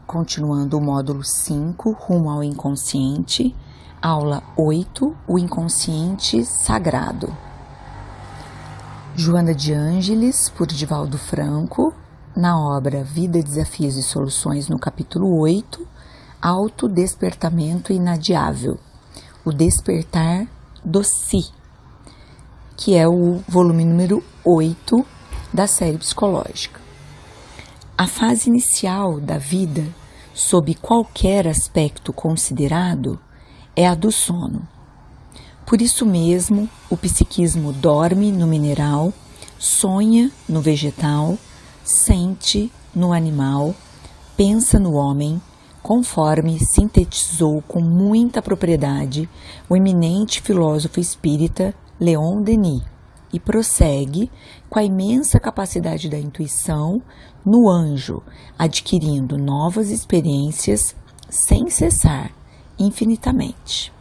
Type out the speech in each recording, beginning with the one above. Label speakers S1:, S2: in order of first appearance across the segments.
S1: Continuando o módulo 5, rumo ao inconsciente, aula 8, o inconsciente sagrado. Joana de Ângeles, por Divaldo Franco, na obra Vida, Desafios e Soluções, no capítulo 8, Autodespertamento Inadiável, o despertar do Si, que é o volume número 8 da série psicológica. A fase inicial da vida, sob qualquer aspecto considerado, é a do sono. Por isso mesmo, o psiquismo dorme no mineral, sonha no vegetal, sente no animal, pensa no homem, conforme sintetizou com muita propriedade o eminente filósofo espírita Leon Denis, e prossegue com a imensa capacidade da intuição no anjo, adquirindo novas experiências sem cessar, infinitamente.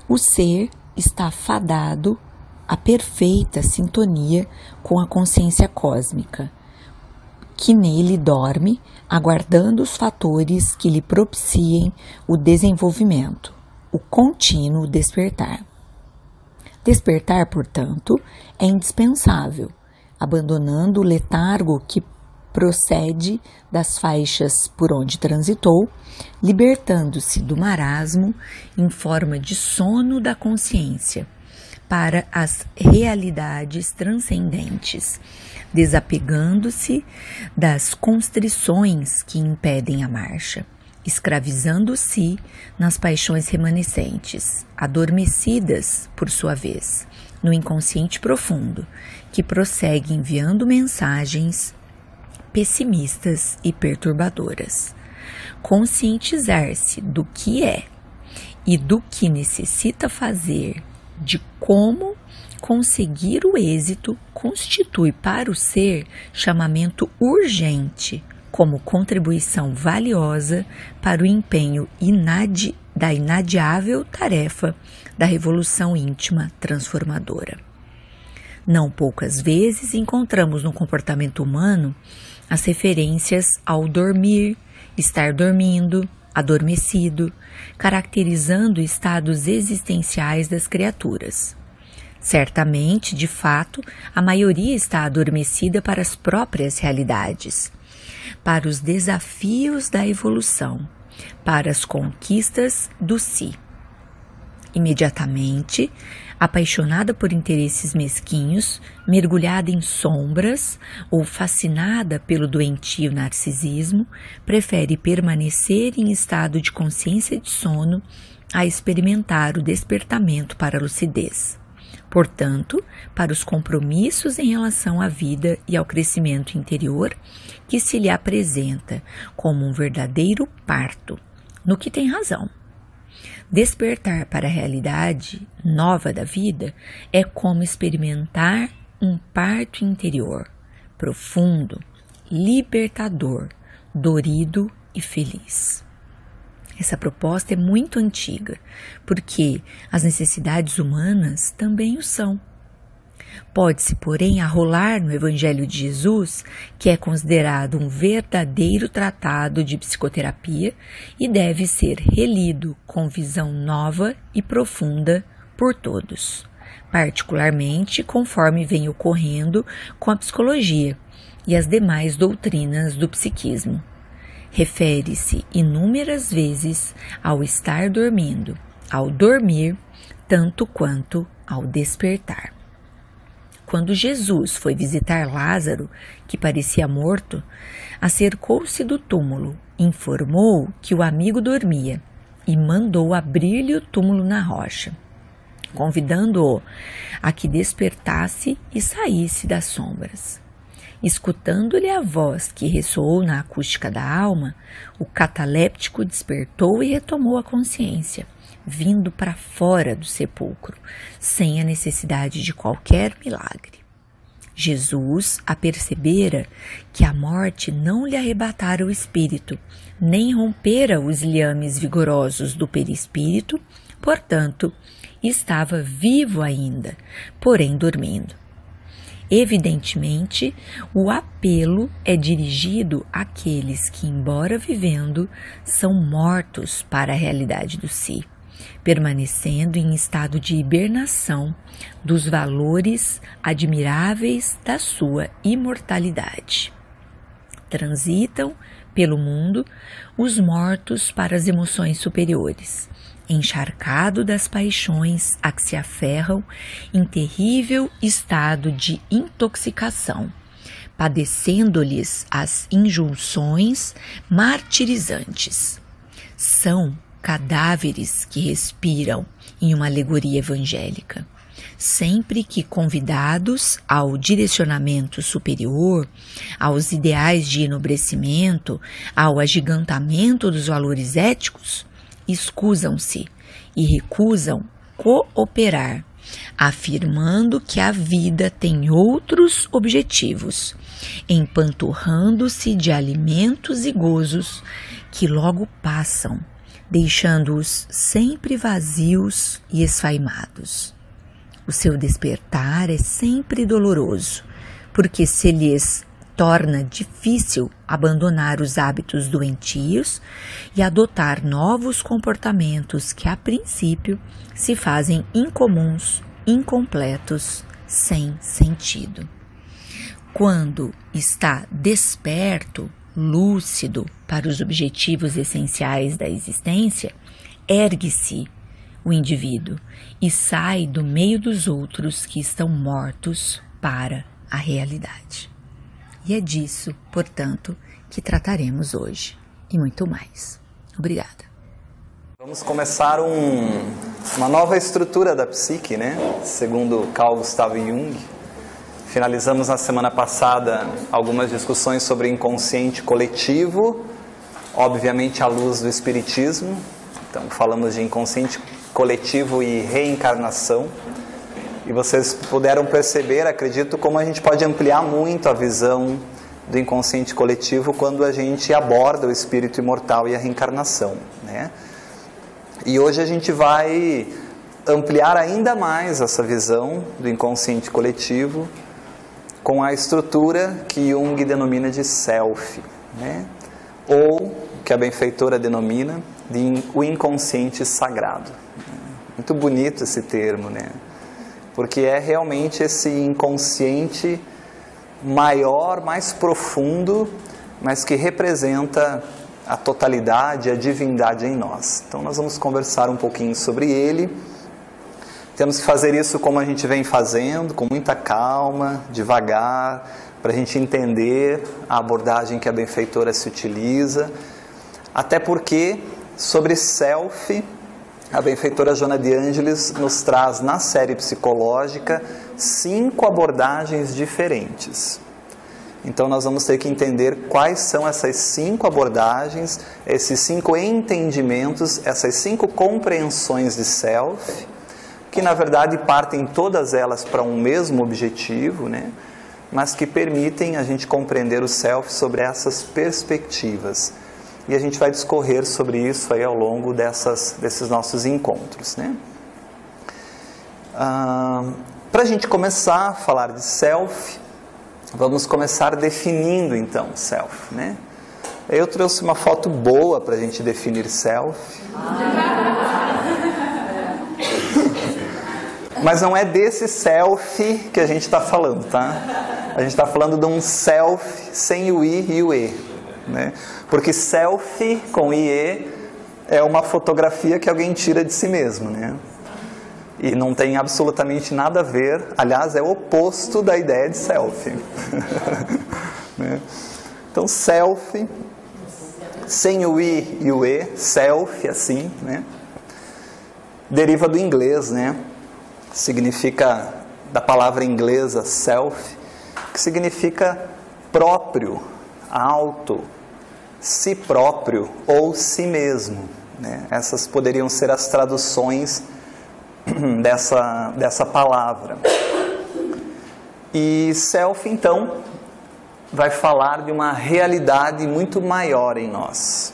S1: O ser está fadado à perfeita sintonia com a consciência cósmica, que nele dorme, aguardando os fatores que lhe propiciem o desenvolvimento, o contínuo despertar. Despertar, portanto, é indispensável, abandonando o letargo que procede das faixas por onde transitou, libertando-se do marasmo em forma de sono da consciência para as realidades transcendentes, desapegando-se das constrições que impedem a marcha, escravizando-se nas paixões remanescentes, adormecidas, por sua vez, no inconsciente profundo, que prossegue enviando mensagens pessimistas e perturbadoras. Conscientizar-se do que é e do que necessita fazer, de como conseguir o êxito, constitui para o ser chamamento urgente, como contribuição valiosa para o empenho da inadiável tarefa da revolução íntima transformadora. Não poucas vezes encontramos no comportamento humano as referências ao dormir, estar dormindo, adormecido, caracterizando estados existenciais das criaturas. Certamente, de fato, a maioria está adormecida para as próprias realidades, para os desafios da evolução, para as conquistas do si. Imediatamente, apaixonada por interesses mesquinhos, mergulhada em sombras ou fascinada pelo doentio narcisismo, prefere permanecer em estado de consciência de sono a experimentar o despertamento para a lucidez. Portanto, para os compromissos em relação à vida e ao crescimento interior, que se lhe apresenta como um verdadeiro parto, no que tem razão. Despertar para a realidade nova da vida é como experimentar um parto interior, profundo, libertador, dorido e feliz. Essa proposta é muito antiga, porque as necessidades humanas também o são. Pode-se, porém, arrolar no Evangelho de Jesus, que é considerado um verdadeiro tratado de psicoterapia e deve ser relido com visão nova e profunda por todos, particularmente conforme vem ocorrendo com a psicologia e as demais doutrinas do psiquismo. Refere-se inúmeras vezes ao estar dormindo, ao dormir, tanto quanto ao despertar. Quando Jesus foi visitar Lázaro, que parecia morto, acercou-se do túmulo, informou que o amigo dormia e mandou abrir-lhe o túmulo na rocha, convidando-o a que despertasse e saísse das sombras. Escutando-lhe a voz que ressoou na acústica da alma, o cataléptico despertou e retomou a consciência, vindo para fora do sepulcro, sem a necessidade de qualquer milagre. Jesus apercebera que a morte não lhe arrebatara o espírito, nem rompera os liames vigorosos do perispírito, portanto, estava vivo ainda, porém dormindo. Evidentemente, o apelo é dirigido àqueles que, embora vivendo, são mortos para a realidade do si, permanecendo em estado de hibernação dos valores admiráveis da sua imortalidade. Transitam pelo mundo os mortos para as emoções superiores, encharcado das paixões a que se aferram em terrível estado de intoxicação, padecendo-lhes as injunções martirizantes. São cadáveres que respiram em uma alegoria evangélica. Sempre que convidados ao direcionamento superior, aos ideais de enobrecimento, ao agigantamento dos valores éticos, escusam-se e recusam cooperar, afirmando que a vida tem outros objetivos, empanturrando-se de alimentos e gozos que logo passam, deixando-os sempre vazios e esfaimados. O seu despertar é sempre doloroso, porque se lhes torna difícil abandonar os hábitos doentios e adotar novos comportamentos que, a princípio, se fazem incomuns, incompletos, sem sentido. Quando está desperto, lúcido para os objetivos essenciais da existência, ergue-se o indivíduo e sai do meio dos outros que estão mortos para a realidade. E é disso, portanto, que trataremos hoje e muito mais. Obrigada.
S2: Vamos começar uma nova estrutura da psique, né? Segundo Carl Gustav Jung. Finalizamos na semana passada algumas discussões sobre inconsciente coletivo, obviamente à luz do espiritismo. Então falamos de inconsciente coletivo e reencarnação. E vocês puderam perceber, acredito, como a gente pode ampliar muito a visão do inconsciente coletivo quando a gente aborda o espírito imortal e a reencarnação, né? E hoje a gente vai ampliar ainda mais essa visão do inconsciente coletivo com a estrutura que Jung denomina de self, né? Ou, que a benfeitora denomina, de o inconsciente sagrado. Muito bonito esse termo, né? Porque é realmente esse inconsciente maior, mais profundo, mas que representa a totalidade, a divindade em nós. Então nós vamos conversar um pouquinho sobre ele. Temos que fazer isso como a gente vem fazendo, com muita calma, devagar, para a gente entender a abordagem que a benfeitora se utiliza. Até porque, sobre self, a benfeitora Joana de Ângeles nos traz na série psicológica 5 abordagens diferentes. Então nós vamos ter que entender quais são essas 5 abordagens, esses 5 entendimentos, essas 5 compreensões de self, que na verdade partem todas elas para um mesmo objetivo, né? Mas que permitem a gente compreender o self sobre essas perspectivas. E a gente vai discorrer sobre isso aí ao longo desses nossos encontros, né? Para a gente começar a falar de self, vamos começar definindo então self, né? Eu trouxe uma foto boa para a gente definir self. Mas não é desse self que a gente está falando, tá? A gente está falando de um self sem o I e o E, né? Porque selfie com IE é uma fotografia que alguém tira de si mesmo, né? E não tem absolutamente nada a ver, aliás, é o oposto da ideia de selfie. Né? Então, selfie, sem o I e o E, self, assim, né? Deriva do inglês, né? Significa, da palavra inglesa self, que significa próprio, auto, si próprio ou si mesmo, né? Essas poderiam ser as traduções dessa palavra. E self, então, vai falar de uma realidade muito maior em nós.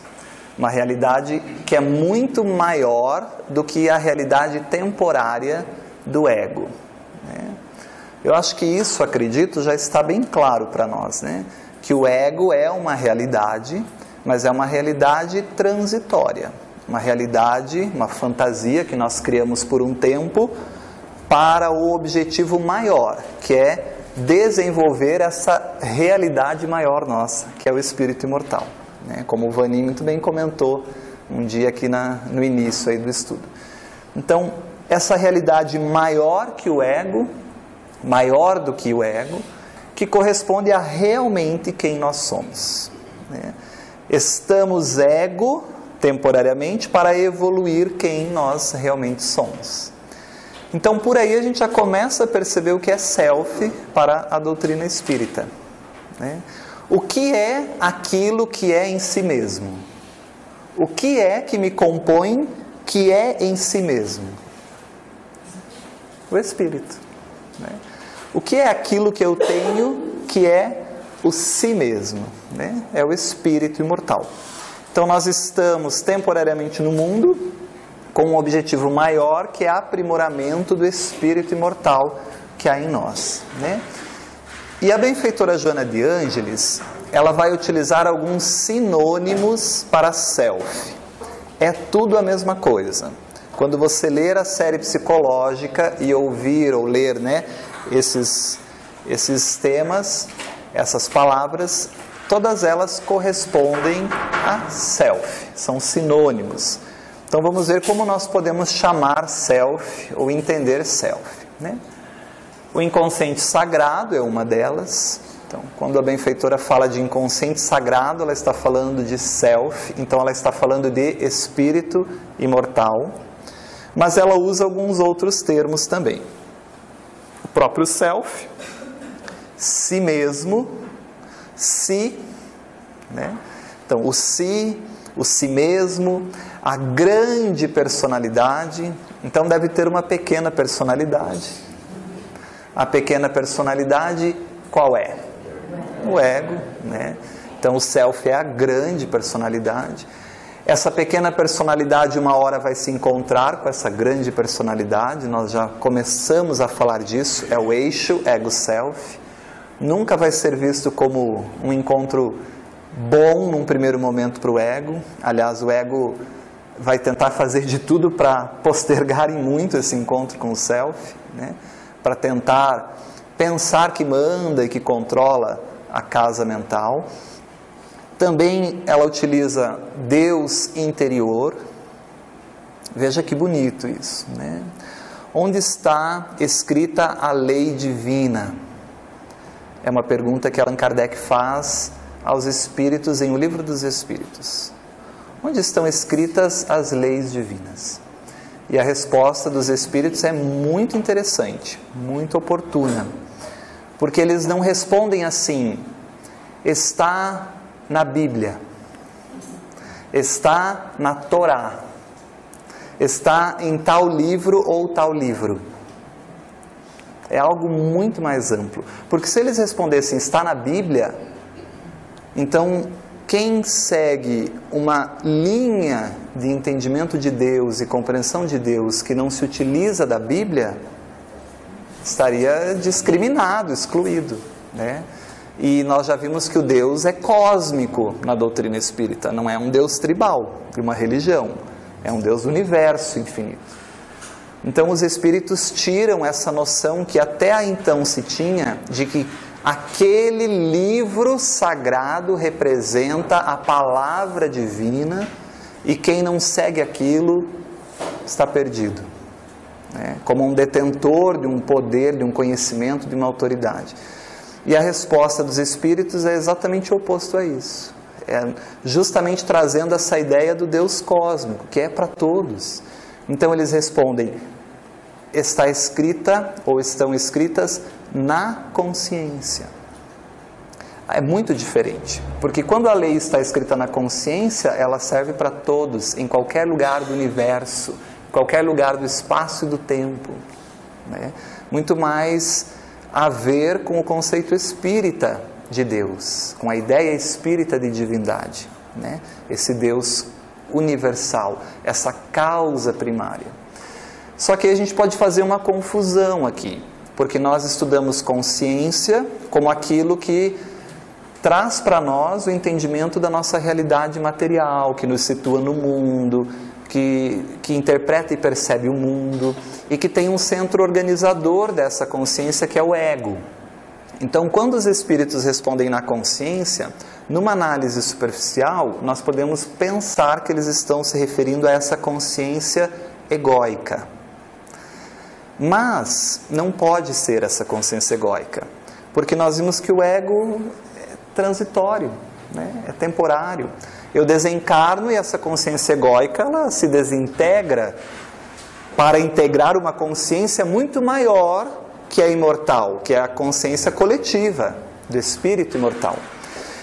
S2: Uma realidade que é muito maior do que a realidade temporária do ego, né? Eu acho que isso, acredito, já está bem claro para nós, né? Que o ego é uma realidade, mas é uma realidade transitória. Uma realidade, uma fantasia que nós criamos por um tempo para o objetivo maior, que é desenvolver essa realidade maior nossa, que é o espírito imortal, né? Como o Vani muito bem comentou um dia aqui no início aí do estudo. Então, essa realidade maior que o ego, maior do que o ego, que corresponde a realmente quem nós somos, né? Estamos ego temporariamente para evoluir quem nós realmente somos. Então, por aí a gente já começa a perceber o que é self para a doutrina espírita, né? O que é aquilo que é em si mesmo? O que é que me compõe, que é em si mesmo? O espírito, né? O que é aquilo que eu tenho, que é o si mesmo, né? É o espírito imortal. Então, nós estamos temporariamente no mundo com um objetivo maior, que é aprimoramento do espírito imortal que há em nós, né? E a benfeitora Joana de Ângeles, ela vai utilizar alguns sinônimos para self. É tudo a mesma coisa. Quando você ler a série psicológica e ouvir ou ler, né, esses temas, essas palavras, todas elas correspondem a self, são sinônimos. Então vamos ver como nós podemos chamar self ou entender self, né? O inconsciente sagrado é uma delas. Então, quando a benfeitora fala de inconsciente sagrado, ela está falando de self, então ela está falando de espírito imortal. Mas ela usa alguns outros termos também. O próprio self, si mesmo, si, né? Então, o si mesmo, a grande personalidade. Então deve ter uma pequena personalidade. A pequena personalidade qual é? O ego, né? Então o self é a grande personalidade. Essa pequena personalidade uma hora vai se encontrar com essa grande personalidade. Nós já começamos a falar disso. É o eixo ego-self. Nunca vai ser visto como um encontro bom num primeiro momento para o ego. Aliás, o ego vai tentar fazer de tudo para postergar em muito esse encontro com o self, né? Para tentar pensar que manda e que controla a casa mental. Também ela utiliza Deus interior. Veja que bonito isso, né? Onde está escrita a lei divina? É uma pergunta que Allan Kardec faz aos espíritos em O Livro dos Espíritos. Onde estão escritas as leis divinas? E a resposta dos espíritos é muito interessante, muito oportuna, porque eles não respondem assim: está na Bíblia, está na Torá, está em tal livro ou tal livro. É algo muito mais amplo, porque se eles respondessem está na Bíblia, então quem segue uma linha de entendimento de Deus e compreensão de Deus que não se utiliza da Bíblia, estaria discriminado, excluído, né? E nós já vimos que o Deus é cósmico na doutrina espírita, não é um Deus tribal de uma religião, é um Deus do universo infinito. Então os espíritos tiram essa noção que até então se tinha de que aquele livro sagrado representa a palavra divina e quem não segue aquilo está perdido, né? Como um detentor de um poder, de um conhecimento, de uma autoridade. E a resposta dos espíritos é exatamente o oposto a isso. É justamente trazendo essa ideia do Deus cósmico, que é para todos. Então eles respondem: está escrita ou estão escritas na consciência. É muito diferente, porque quando a lei está escrita na consciência, ela serve para todos, em qualquer lugar do universo, qualquer lugar do espaço e do tempo, né? Muito mais a ver com o conceito espírita de Deus, com a ideia espírita de divindade, né? Esse Deus universal, essa causa primária. Só que a gente pode fazer uma confusão aqui, porque nós estudamos consciência como aquilo que traz para nós o entendimento da nossa realidade material, que nos situa no mundo, que interpreta e percebe o mundo, e que tem um centro organizador dessa consciência, que é o ego. Então, quando os espíritos respondem na consciência, numa análise superficial, nós podemos pensar que eles estão se referindo a essa consciência egóica. Mas não pode ser essa consciência egóica, porque nós vimos que o ego é transitório, né? É temporário. Eu desencarno e essa consciência egóica ela se desintegra para integrar uma consciência muito maior que é imortal, que é a consciência coletiva do espírito imortal.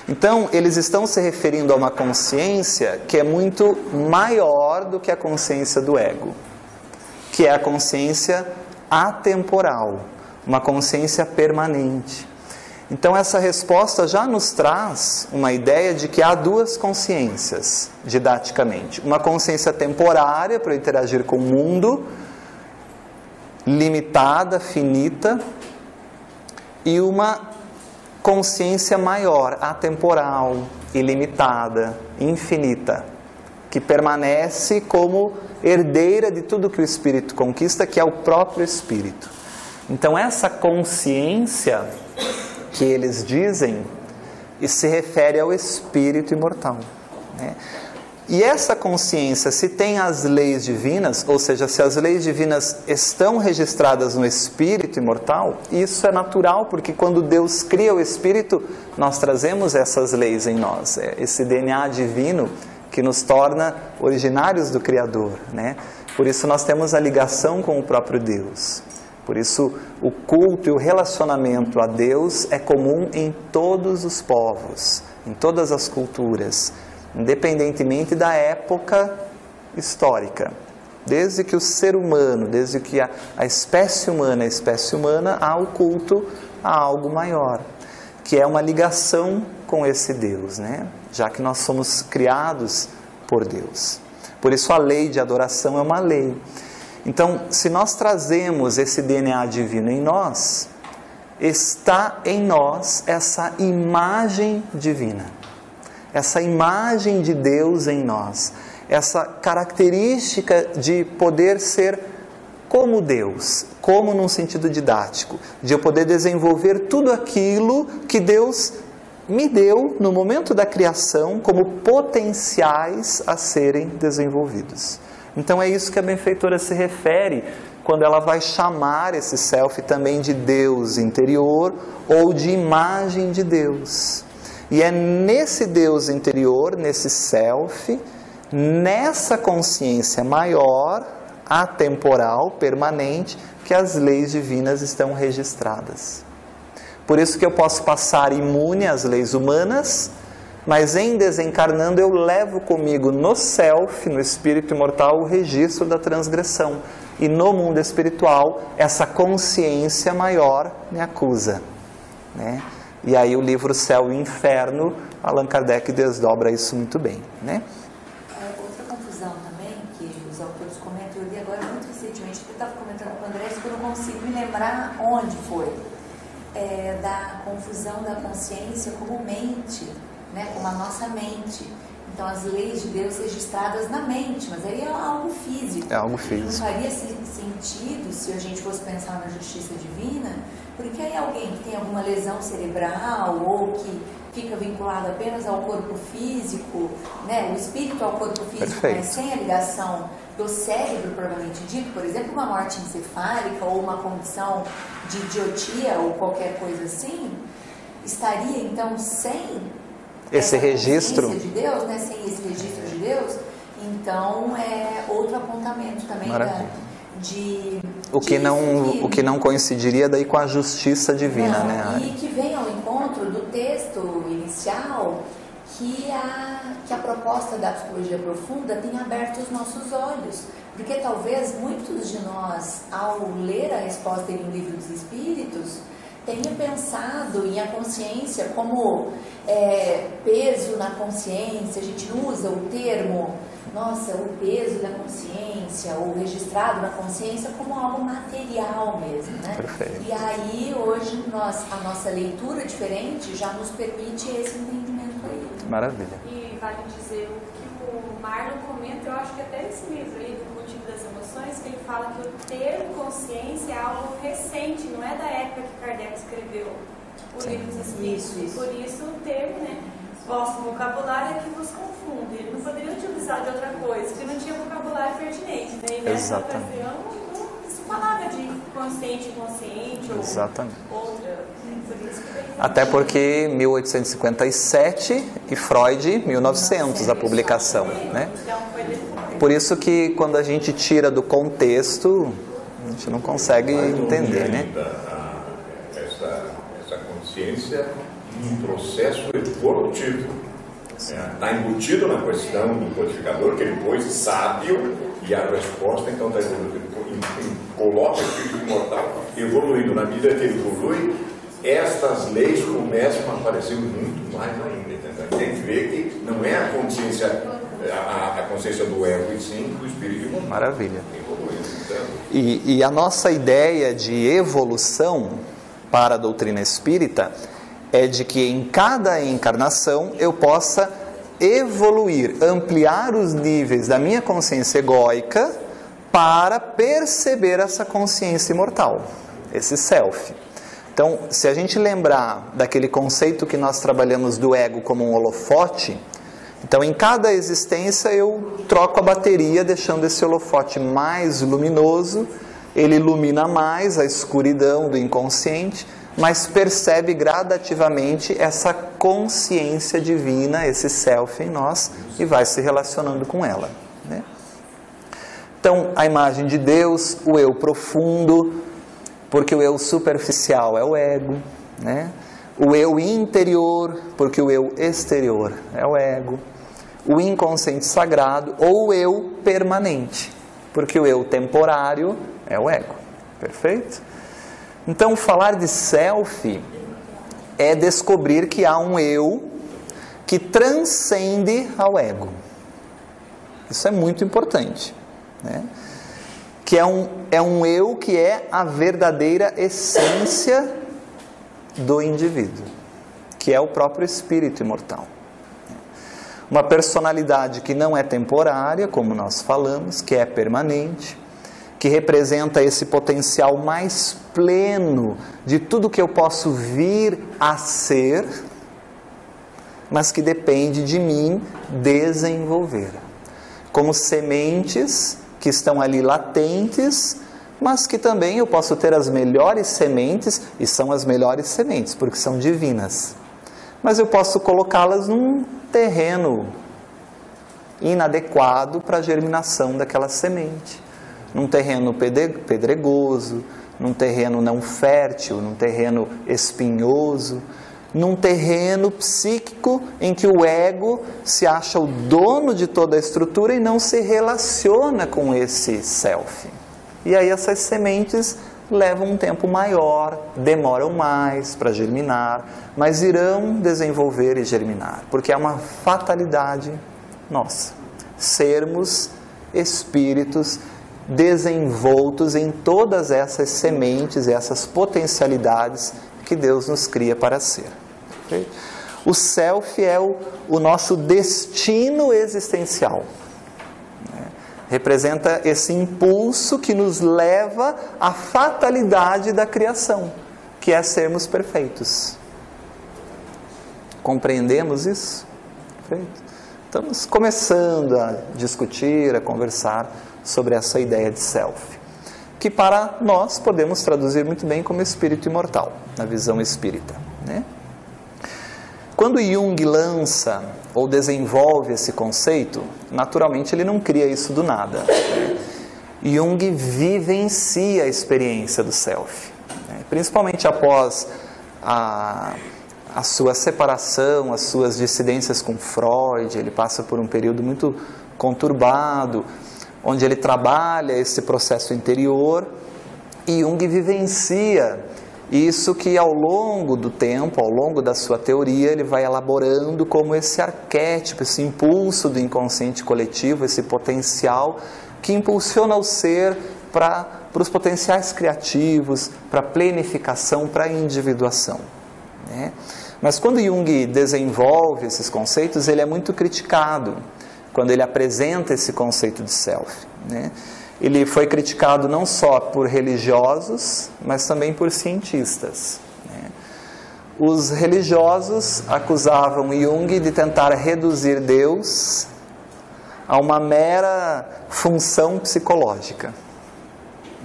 S2: Então, eles estão se referindo a uma consciência que é muito maior do que a consciência do ego, que é a consciência atemporal, uma consciência permanente. Então, essa resposta já nos traz uma ideia de que há duas consciências, didaticamente. Uma consciência temporária para interagir com o mundo, limitada, finita, e uma consciência maior, atemporal, ilimitada, infinita, que permanece como herdeira de tudo que o espírito conquista, que é o próprio espírito. Então, essa consciência que eles dizem, e se refere ao espírito imortal, né? E essa consciência, se tem as leis divinas, ou seja, se as leis divinas estão registradas no espírito imortal, isso é natural, porque quando Deus cria o espírito, nós trazemos essas leis em nós, esse DNA divino que nos torna originários do Criador, né? Por isso nós temos a ligação com o próprio Deus. Por isso, o culto e o relacionamento a Deus é comum em todos os povos, em todas as culturas, independentemente da época histórica. Desde que o ser humano, desde que a espécie humana é a espécie humana, há o culto a algo maior, que é uma ligação com esse Deus, né? Já que nós somos criados por Deus. Por isso a lei de adoração é uma lei. Então, se nós trazemos esse DNA divino em nós, está em nós essa imagem divina, essa imagem de Deus em nós, essa característica de poder ser como Deus, como num sentido didático, de eu poder desenvolver tudo aquilo que Deus me deu no momento da criação como potenciais a serem desenvolvidos. Então é isso que a benfeitora se refere quando ela vai chamar esse self também de Deus interior ou de imagem de Deus. E é nesse Deus interior, nesse self, nessa consciência maior, atemporal, permanente, que as leis divinas estão registradas. Por isso que eu posso passar imune às leis humanas, mas em desencarnando eu levo comigo no self, no espírito imortal, o registro da transgressão. E no mundo espiritual, essa consciência maior me acusa, né? E aí o livro Céu e Inferno, Allan Kardec desdobra isso muito bem, né?
S1: Outra confusão também, que os autores comentam, eu li agora muito recentemente, eu estava comentando com o André, que eu não consigo me lembrar onde foi, da confusão da consciência como mente, né, como a nossa mente. Então, as leis de Deus registradas na mente, mas aí é algo físico.
S2: É algo físico.
S1: Não faria sentido se a gente fosse pensar na justiça divina, porque aí alguém que tem alguma lesão cerebral ou que fica vinculado apenas ao corpo físico, né, o espírito ao corpo físico,
S2: Perfeito.
S1: Mas sem a ligação do cérebro propriamente dito, por exemplo, uma morte encefálica ou uma condição de idiotia ou qualquer coisa assim, estaria então sem
S2: esse registro
S1: de Deus, né, sem esse registro de Deus. Então é outro apontamento também
S2: o que não coincidiria daí com a justiça divina,
S1: não,
S2: né?
S1: E que vem ao encontro do texto inicial que a proposta da psicologia profunda tem aberto os nossos olhos, porque talvez muitos de nós, ao ler a resposta em O Livro dos Espíritos, tenha pensado em a consciência como peso na consciência. A gente usa o termo, nossa, o peso da consciência, ou registrado na consciência, como algo material mesmo, né?
S2: Perfeito.
S1: E aí, hoje, a nossa leitura diferente já nos permite esse entendimento aí.
S2: Maravilha.
S3: E vale dizer o que o Marlon comenta, eu acho que até nesse livro aí, do Cultivo das Emoções, que ele fala que o termo consciência é algo recente, não é da época que Kardec escreveu o livro dos Espíritos.
S1: Isso.
S3: Por isso o termo, né, vosso vocabulário é que vos confunde. Ele não poderia utilizar de outra coisa, porque não tinha vocabulário pertinente. Né? E nessa ocasião não se falava de consciente, inconsciente ou outra. Por isso que
S2: até porque 1857 e Freud 1900 a publicação, né? Por isso que quando a gente tira do contexto, a gente não consegue entender, né?
S4: Essa consciência em processo evolutivo. Está embutido na questão do codificador, que ele pôs sábio, e a resposta então está evoluindo. Coloca o espírito imortal evoluindo. Na medida que ele evolui, estas leis começam a aparecer muito mais ainda. Entendeu? Tem que ver que não é a consciência, a consciência do ego, e sim do espírito imortal.
S2: Maravilha.
S4: Evoluindo.
S2: E a nossa ideia de evolução para a doutrina espírita é de que em cada encarnação eu possa evoluir, ampliar os níveis da minha consciência egóica para perceber essa consciência imortal, esse self. Então, se a gente lembrar daquele conceito que nós trabalhamos do ego como um holofote, então em cada existência eu troco a bateria, deixando esse holofote mais luminoso, ele ilumina mais a escuridão do inconsciente, mas percebe gradativamente essa consciência divina, esse self em nós, e vai se relacionando com ela, né? Então, a imagem de Deus, o eu profundo, porque o eu superficial é o ego, né? O eu interior, porque o eu exterior é o ego. O inconsciente sagrado, ou o eu permanente, porque o eu temporário é o ego. Perfeito? Então, falar de self é descobrir que há um eu que transcende ao ego. Isso é muito importante, né? Que é um eu que é a verdadeira essência do indivíduo, que é o próprio espírito imortal. Uma personalidade que não é temporária, como nós falamos, que é permanente, que representa esse potencial mais pleno de tudo que eu posso vir a ser, mas que depende de mim desenvolver. Como sementes que estão ali latentes, mas que também eu posso ter as melhores sementes, e são as melhores sementes, porque são divinas. Mas eu posso colocá-las num terreno inadequado para a germinação daquela semente. Num terreno pedregoso, num terreno não fértil, num terreno espinhoso, num terreno psíquico em que o ego se acha o dono de toda a estrutura e não se relaciona com esse self. E aí essas sementes levam um tempo maior, demoram mais para germinar, mas irão desenvolver e germinar, porque é uma fatalidade nossa, sermos espíritos desenvoltos em todas essas sementes e essas potencialidades que Deus nos cria para ser. Okay? O self é o nosso destino existencial. Representa esse impulso que nos leva à fatalidade da criação, que é sermos perfeitos. Compreendemos isso? Perfeito? Estamos começando a discutir, a conversar sobre essa ideia de self, que para nós podemos traduzir muito bem como espírito imortal, na visão espírita, né? Quando Jung lança ou desenvolve esse conceito, naturalmente ele não cria isso do nada. Jung vivencia a experiência do self, né? Principalmente após a sua separação, as suas dissidências com Freud. Ele passa por um período muito conturbado, onde ele trabalha esse processo interior, e Jung vivencia Isso que ao longo do tempo, ao longo da sua teoria, ele vai elaborando como esse arquétipo, esse impulso do inconsciente coletivo, esse potencial que impulsiona o ser para os potenciais criativos, para a plenificação, para a individuação, né? Mas quando Jung desenvolve esses conceitos, ele é muito criticado quando ele apresenta esse conceito de self, né? Ele foi criticado não só por religiosos, mas também por cientistas, né? Os religiosos acusavam Jung de tentar reduzir Deus a uma mera função psicológica,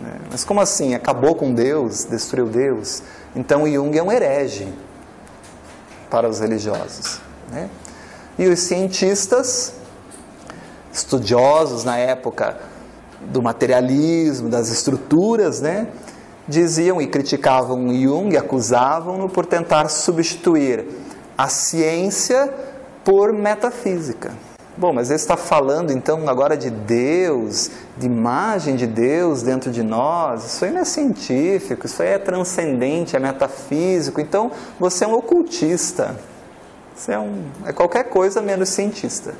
S2: né? Mas como assim? Acabou com Deus? Destruiu Deus? Então Jung é um herege para os religiosos, né? E os cientistas, estudiosos na época do materialismo, das estruturas, né, diziam e criticavam Jung, acusavam-no por tentar substituir a ciência por metafísica. Bom, mas ele está falando então agora de Deus, de imagem de Deus dentro de nós. Isso aí não é científico, isso aí é transcendente, é metafísico. Então você é um ocultista, você é qualquer coisa menos cientista.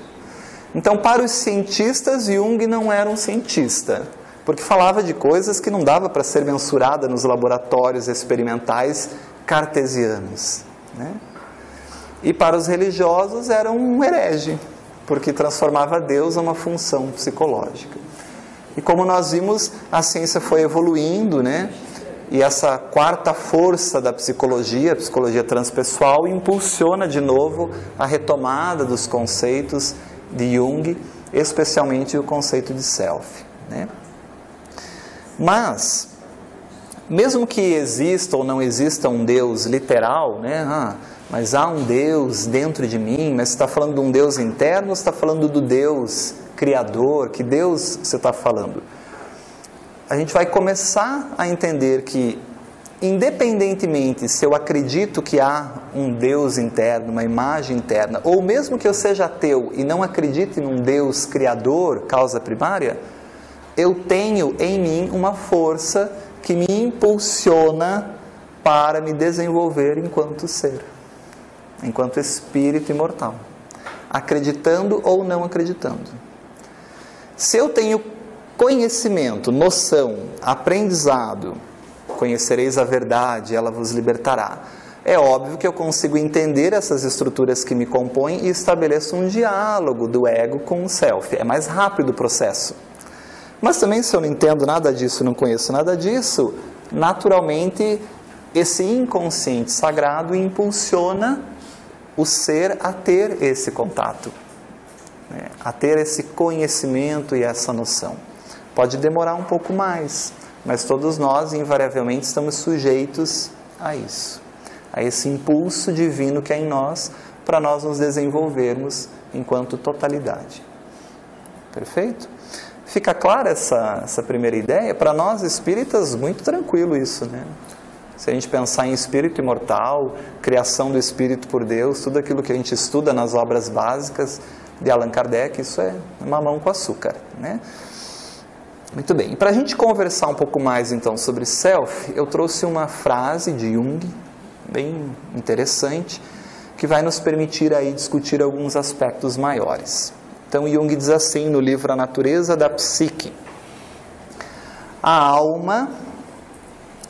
S2: Então, para os cientistas, Jung não era um cientista, porque falava de coisas que não dava para ser mensurada nos laboratórios experimentais cartesianos, né? E para os religiosos era um herege, porque transformava Deus numa função psicológica. E como nós vimos, a ciência foi evoluindo, né? E essa quarta força da psicologia, a psicologia transpessoal, impulsiona de novo a retomada dos conceitos de Jung, especialmente o conceito de self, né? Mas, mesmo que exista ou não exista um Deus literal, né? Mas há um Deus dentro de mim, mas você está falando de um Deus interno ou você está falando do Deus Criador? Que Deus você está falando? A gente vai começar a entender que, independentemente se eu acredito que há um Deus interno, uma imagem interna, ou mesmo que eu seja ateu e não acredite num Deus criador, causa primária, eu tenho em mim uma força que me impulsiona para me desenvolver enquanto ser, enquanto espírito imortal, acreditando ou não acreditando. Se eu tenho conhecimento, noção, aprendizado, conhecereis a verdade, ela vos libertará. É óbvio que eu consigo entender essas estruturas que me compõem e estabeleço um diálogo do ego com o self. É mais rápido o processo. Mas também, se eu não entendo nada disso, não conheço nada disso, naturalmente esse inconsciente sagrado impulsiona o ser a ter esse contato, né? A ter esse conhecimento e essa noção. Pode demorar um pouco mais, mas todos nós, invariavelmente, estamos sujeitos a isso, a esse impulso divino que é em nós, para nós nos desenvolvermos enquanto totalidade. Perfeito? Fica clara essa primeira ideia? Para nós espíritas, muito tranquilo isso, né? Se a gente pensar em espírito imortal, criação do espírito por Deus, tudo aquilo que a gente estuda nas obras básicas de Allan Kardec, isso é mamão com açúcar, né? Muito bem, e para a gente conversar um pouco mais então sobre self, eu trouxe uma frase de Jung, bem interessante, que vai nos permitir aí discutir alguns aspectos maiores. Então Jung diz assim no livro A Natureza da Psique: a alma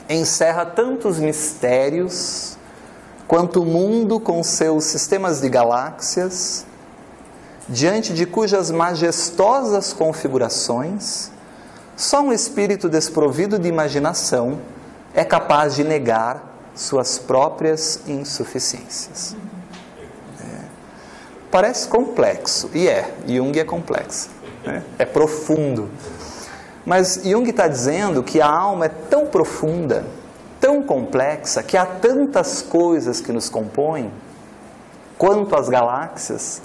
S2: encerra tantos mistérios quanto o mundo com seus sistemas de galáxias, diante de cujas majestosas configurações só um espírito desprovido de imaginação é capaz de negar suas próprias insuficiências. Parece complexo, e Jung é complexo, né? É profundo. Mas Jung está dizendo que a alma é tão profunda, tão complexa, que há tantas coisas que nos compõem, quanto as galáxias,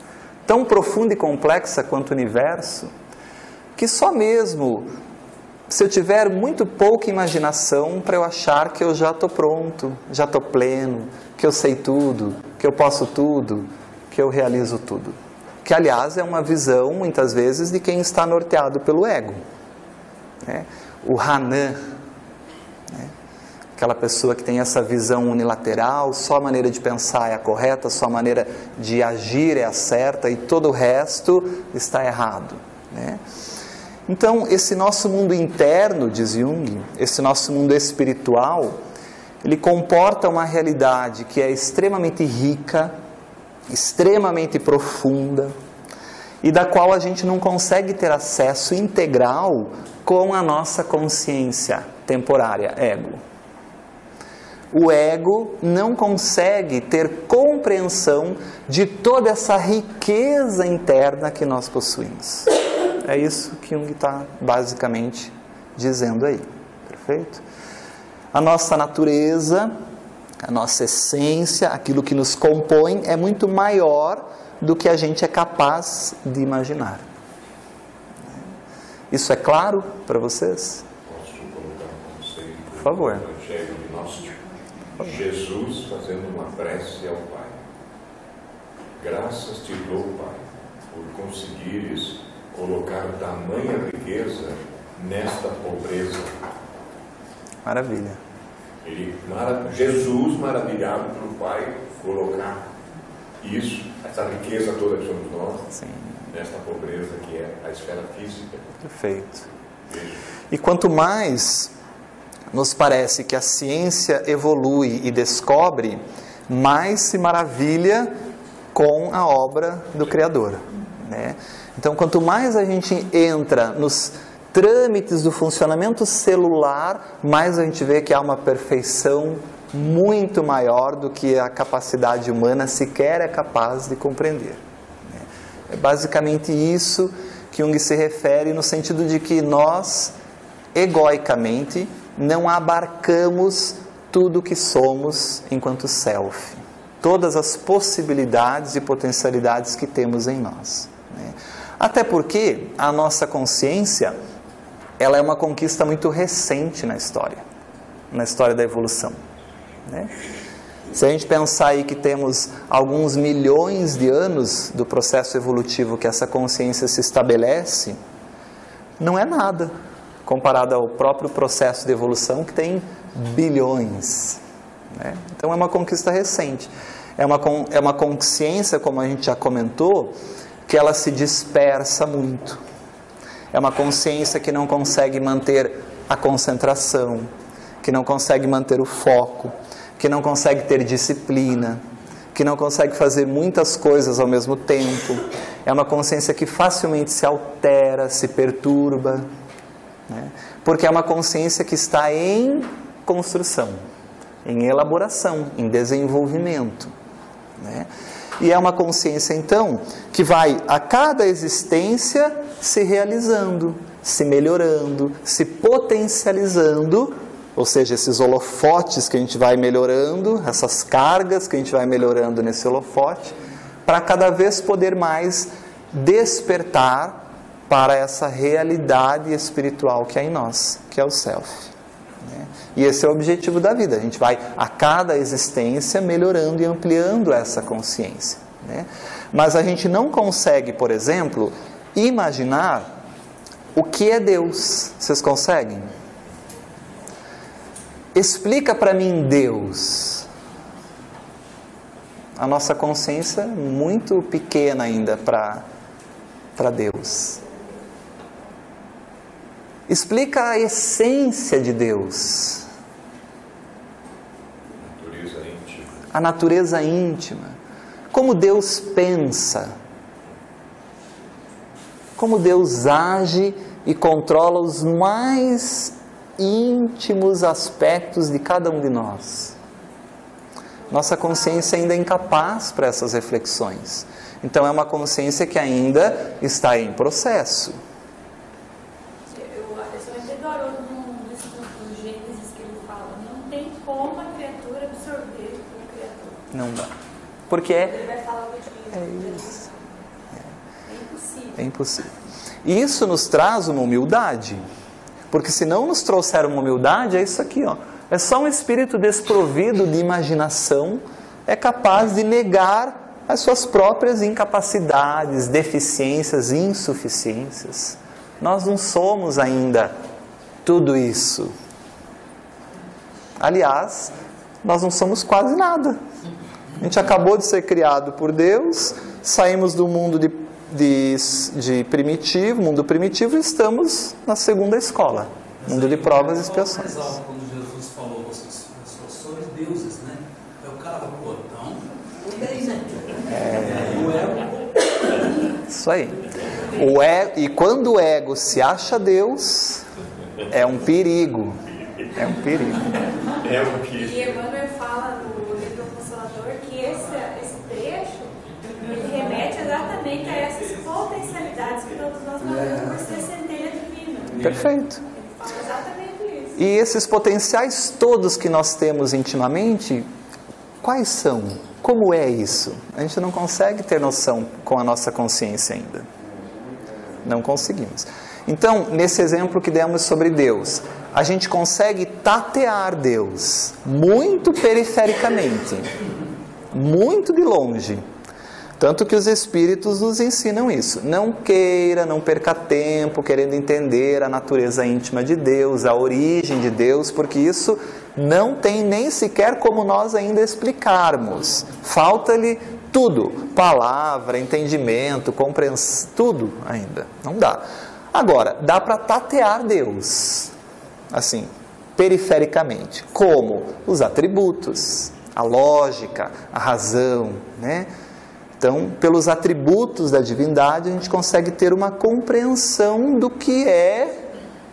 S2: tão profunda e complexa quanto o universo, que só mesmo se eu tiver muito pouca imaginação para eu achar que eu já estou pronto, já estou pleno, que eu sei tudo, que eu posso tudo, que eu realizo tudo. Que, aliás, é uma visão, muitas vezes, de quem está norteado pelo ego, né? O Hanan, né? Aquela pessoa que tem essa visão unilateral, só a maneira de pensar é a correta, só a maneira de agir é a certa e todo o resto está errado, né? Então, esse nosso mundo interno, diz Jung, esse nosso mundo espiritual, ele comporta uma realidade que é extremamente rica, extremamente profunda, e da qual a gente não consegue ter acesso integral com a nossa consciência temporária, ego. O ego não consegue ter compreensão de toda essa riqueza interna que nós possuímos. É isso que Jung está basicamente dizendo aí, perfeito? A nossa natureza, a nossa essência, aquilo que nos compõe é muito maior do que a gente é capaz de imaginar. Isso é claro para vocês?
S4: Posso colocar um conceito?
S2: Por favor.
S4: Do Evangelho Gnóstico. Jesus fazendo uma prece ao Pai. Graças te dou, Pai, por conseguires colocar tamanha riqueza nesta pobreza.
S2: Maravilha.
S4: Jesus, maravilhado pelo Pai, colocar isso, essa riqueza toda que somos nós, sim, nesta pobreza que é a esfera física.
S2: Perfeito. E quanto mais nos parece que a ciência evolui e descobre, mais se maravilha com a obra do Criador, né? Então, quanto mais a gente entra nos trâmites do funcionamento celular, mais a gente vê que há uma perfeição muito maior do que a capacidade humana sequer é capaz de compreender. É basicamente isso que Jung se refere no sentido de que nós, egoicamente, não abarcamos tudo o que somos enquanto self. Todas as possibilidades e potencialidades que temos em nós. Até porque a nossa consciência, ela é uma conquista muito recente na história da evolução, né? Se a gente pensar aí que temos alguns milhões de anos do processo evolutivo que essa consciência se estabelece, não é nada comparado ao próprio processo de evolução que tem bilhões, né? Então é uma conquista recente, é uma consciência, como a gente já comentou, que ela se dispersa muito. É uma consciência que não consegue manter a concentração, que não consegue manter o foco, que não consegue ter disciplina, que não consegue fazer muitas coisas ao mesmo tempo. É uma consciência que facilmente se altera, se perturba, né? Porque é uma consciência que está em construção, em elaboração, em desenvolvimento, né? E é uma consciência, então, que vai a cada existência se realizando, se melhorando, se potencializando, ou seja, esses holofotes que a gente vai melhorando, essas cargas que a gente vai melhorando nesse holofote, para cada vez poder mais despertar para essa realidade espiritual que há em nós, que é o Self, né? E esse é o objetivo da vida, a gente vai a cada existência melhorando e ampliando essa consciência, né? Mas a gente não consegue, por exemplo, imaginar o que é Deus. Vocês conseguem? Explica para mim Deus. A nossa consciência é muito pequena ainda para Deus. Explica a essência de Deus.
S4: Natureza íntima.
S2: A natureza íntima. Como Deus pensa. Como Deus age e controla os mais íntimos aspectos de cada um de nós. Nossa consciência ainda é incapaz para essas reflexões. Então é uma consciência que ainda está em processo.
S3: Eu só entendo o Haroldo no estudo do Gênesis que ele fala, não tem como a criatura absorver o Criador.
S2: Não dá. Porque
S3: Ele vai falar o que
S2: é isso.
S3: É impossível.
S2: É impossível. E isso nos traz uma humildade. Porque se não nos trouxer uma humildade, é isso aqui, ó. É só um espírito desprovido de imaginação, é capaz de negar as suas próprias incapacidades, deficiências, insuficiências. Nós não somos ainda tudo isso. Aliás, nós não somos quase nada. A gente acabou de ser criado por Deus, saímos do mundo primitivo, mundo primitivo, e estamos na segunda escola, mundo de provas e expiações.
S5: Quando Jesus falou, vocês sois deuses, né? Aí o cara falou, então, cuida aí, né? O ego.
S2: Isso aí. E quando o ego se acha Deus, é um perigo. É um perigo.
S3: E Emmanuel fala no livro Consolador que esse trecho ele remete exatamente a essas potencialidades que todos nós temos por ser centelha divina.
S2: Perfeito.
S3: Ele fala exatamente isso.
S2: E esses potenciais todos que nós temos intimamente, quais são? Como é isso? A gente não consegue ter noção com a nossa consciência ainda. Não conseguimos. Então, nesse exemplo que demos sobre Deus, a gente consegue tatear Deus muito perifericamente, muito de longe. Tanto que os Espíritos nos ensinam isso. Não queira, não perca tempo querendo entender a natureza íntima de Deus, a origem de Deus, porque isso não tem nem sequer como nós ainda explicarmos. Falta-lhe tudo, palavra, entendimento, compreensão, tudo ainda. Não dá. Agora, dá para tatear Deus, assim, perifericamente. Como? Os atributos, a lógica, a razão, né? Então, pelos atributos da divindade, a gente consegue ter uma compreensão do que é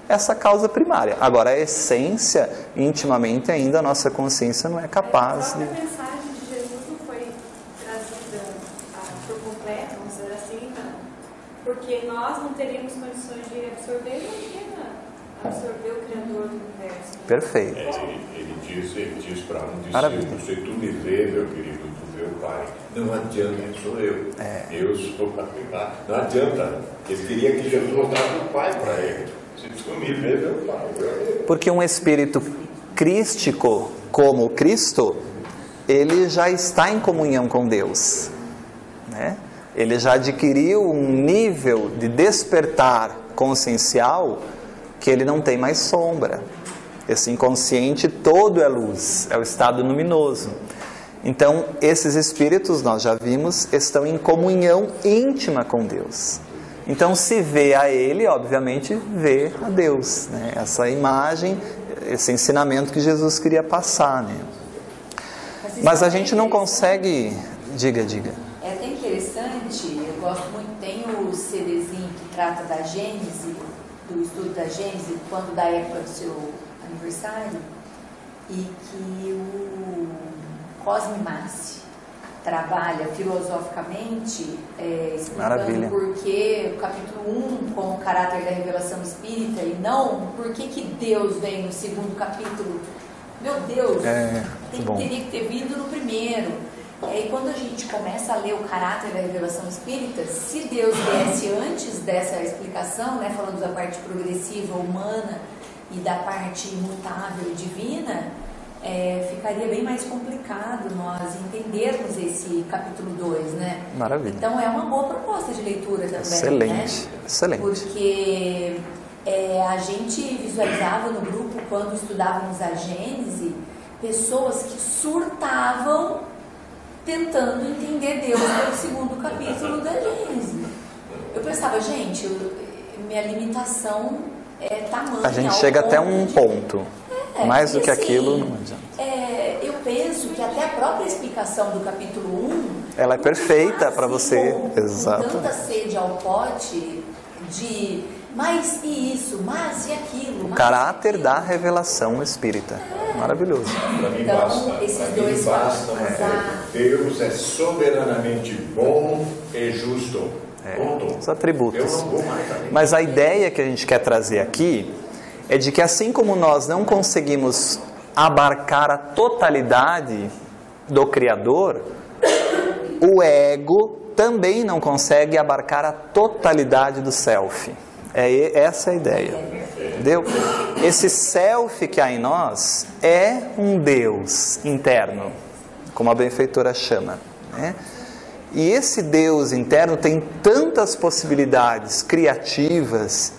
S2: essa causa primária. Agora, a essência, intimamente ainda, a nossa consciência não é capaz de...
S3: A mensagem de Jesus não foi trazida por completo, vamos dizer assim, não. Porque nós não teríamos condições de absorver, imagina, absorver o Criador do universo.
S2: Perfeito.
S4: Ele diz para um discípulo, se tu me vê, meu querido, tu vê o Pai. Não adianta, sou eu. Eu sou o Pai. Não adianta. Ele queria que Jesus mostrasse o Pai para ele. Se tu me vê, meu Pai.
S2: Porque um espírito crístico como Cristo, ele já está em comunhão com Deus, né? Ele já adquiriu um nível de despertar consciencial que ele não tem mais sombra. Esse inconsciente todo é luz, é o estado luminoso. Então, esses espíritos, nós já vimos, estão em comunhão íntima com Deus. Então, se vê a Ele, obviamente, vê a Deus, né? Essa imagem, esse ensinamento que Jesus queria passar, né? Mas a gente não consegue... Diga.
S6: É até interessante, eu gosto muito, tem o CDzinho que trata da Gênese, do estudo da Gênese, quando da época do seu aniversário, e que o Cosme Massi trabalha filosoficamente explicando por que o capítulo 1 com o caráter da revelação espírita e não por que Deus vem no segundo capítulo. Meu Deus, teria que ter vindo no primeiro. E quando a gente começa a ler o caráter da revelação espírita, se Deus viesse antes dessa explicação, né, falando da parte progressiva humana e da parte imutável divina, ficaria bem mais complicado nós entendermos esse capítulo 2, né?
S2: Maravilha.
S6: Então é uma boa proposta de leitura também,
S2: excelente,
S6: né?
S2: Excelente.
S6: Porque a gente visualizava no grupo, quando estudávamos a Gênese, pessoas que surtavam tentando entender Deus pelo segundo capítulo da Gênese. Eu pensava, gente, minha limitação é tamanha.
S2: A gente chega até um ponto. Mais do que
S6: assim,
S2: aquilo, não adianta.
S6: Eu penso que até a própria explicação do capítulo 1...
S2: ela é perfeita para você.
S6: Exato. Com tanta sede ao pote de... Mas e isso, mas e aquilo.
S2: O caráter da revelação espírita. Maravilhoso.
S4: Para mim
S6: então,
S4: basta.
S6: Esses dois
S4: basta. Deus é soberanamente bom e justo.
S2: Os atributos.
S4: Eu não vou mais além.
S2: Mas a ideia que a gente quer trazer aqui é de que assim como nós não conseguimos abarcar a totalidade do Criador, o ego também não consegue abarcar a totalidade do self. Essa é a ideia. Entendeu? Esse self que há em nós é um Deus interno, como a benfeitora chama, né? E esse Deus interno tem tantas possibilidades criativas,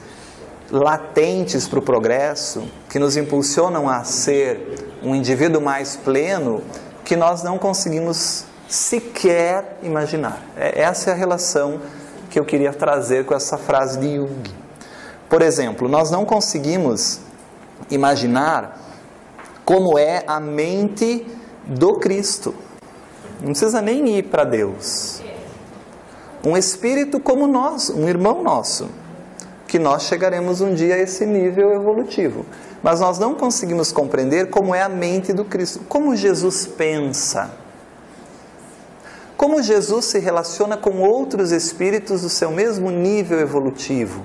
S2: latentes para o progresso, que nos impulsionam a ser um indivíduo mais pleno que nós não conseguimos sequer imaginar. Essa é a relação que eu queria trazer com essa frase de Jung. Por exemplo, nós não conseguimos imaginar como é a mente do Cristo. Não precisa nem ir para Deus. Um espírito como nós, um irmão nosso, que nós chegaremos um dia a esse nível evolutivo. Mas nós não conseguimos compreender como é a mente do Cristo. Como Jesus pensa. Como Jesus se relaciona com outros espíritos do seu mesmo nível evolutivo.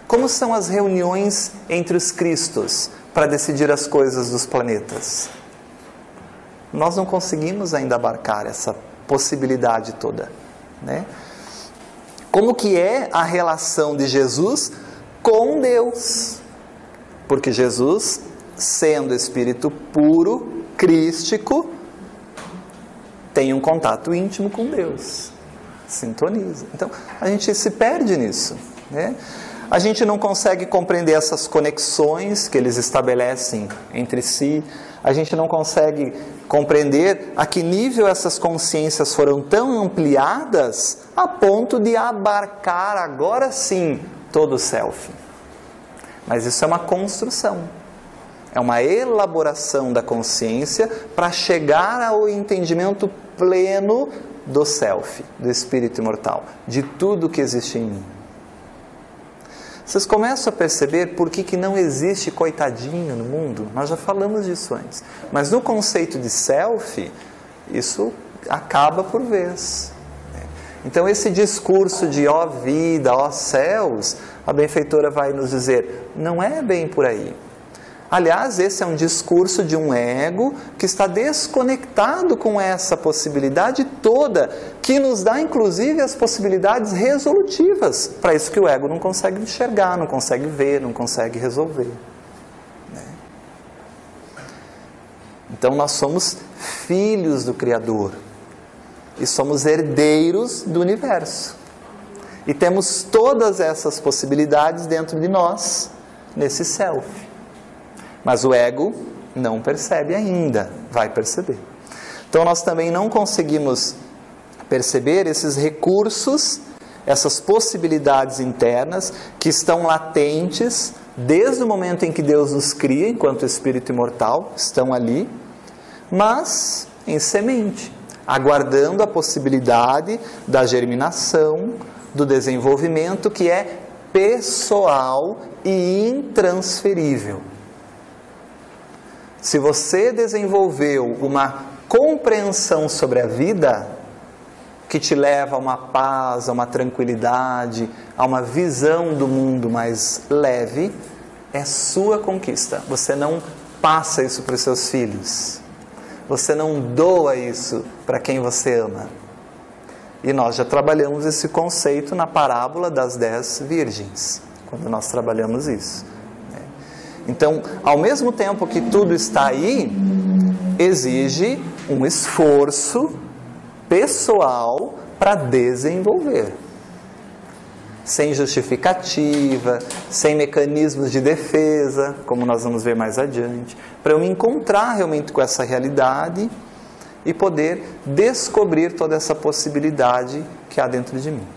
S2: Como são as reuniões entre os Cristos para decidir as coisas dos planetas? Nós não conseguimos ainda abarcar essa possibilidade toda, né? Como que é a relação de Jesus com Deus? Porque Jesus, sendo Espírito puro, crístico, tem um contato íntimo com Deus. Sintoniza. Então, a gente se perde nisso, né? A gente não consegue compreender essas conexões que eles estabelecem entre si. A gente não consegue compreender a que nível essas consciências foram tão ampliadas a ponto de abarcar agora sim todo o self. Mas isso é uma construção. É uma elaboração da consciência para chegar ao entendimento pleno do self, do espírito imortal, de tudo que existe em mim. Vocês começam a perceber por que não existe coitadinho no mundo? Nós já falamos disso antes. Mas no conceito de self, isso acaba por vez. Então esse discurso de ó vida, ó céus, a benfeitora vai nos dizer, não é bem por aí. Aliás, esse é um discurso de um ego que está desconectado com essa possibilidade toda, que nos dá inclusive as possibilidades resolutivas, para isso que o ego não consegue enxergar, não consegue ver, não consegue resolver. Então nós somos filhos do Criador e somos herdeiros do universo. E temos todas essas possibilidades dentro de nós, nesse self. Mas o ego não percebe ainda, vai perceber. Então nós também não conseguimos perceber esses recursos, essas possibilidades internas que estão latentes desde o momento em que Deus nos cria, enquanto espírito imortal, estão ali, mas em semente, aguardando a possibilidade da germinação, do desenvolvimento que é pessoal e intransferível. Se você desenvolveu uma compreensão sobre a vida, que te leva a uma paz, a uma tranquilidade, a uma visão do mundo mais leve, é sua conquista. Você não passa isso para os seus filhos. Você não doa isso para quem você ama. E nós já trabalhamos esse conceito na parábola das 10 virgens, quando nós trabalhamos isso. Então, ao mesmo tempo que tudo está aí, exige um esforço pessoal para desenvolver. Sem justificativa, sem mecanismos de defesa, como nós vamos ver mais adiante, para eu me encontrar realmente com essa realidade e poder descobrir toda essa possibilidade que há dentro de mim.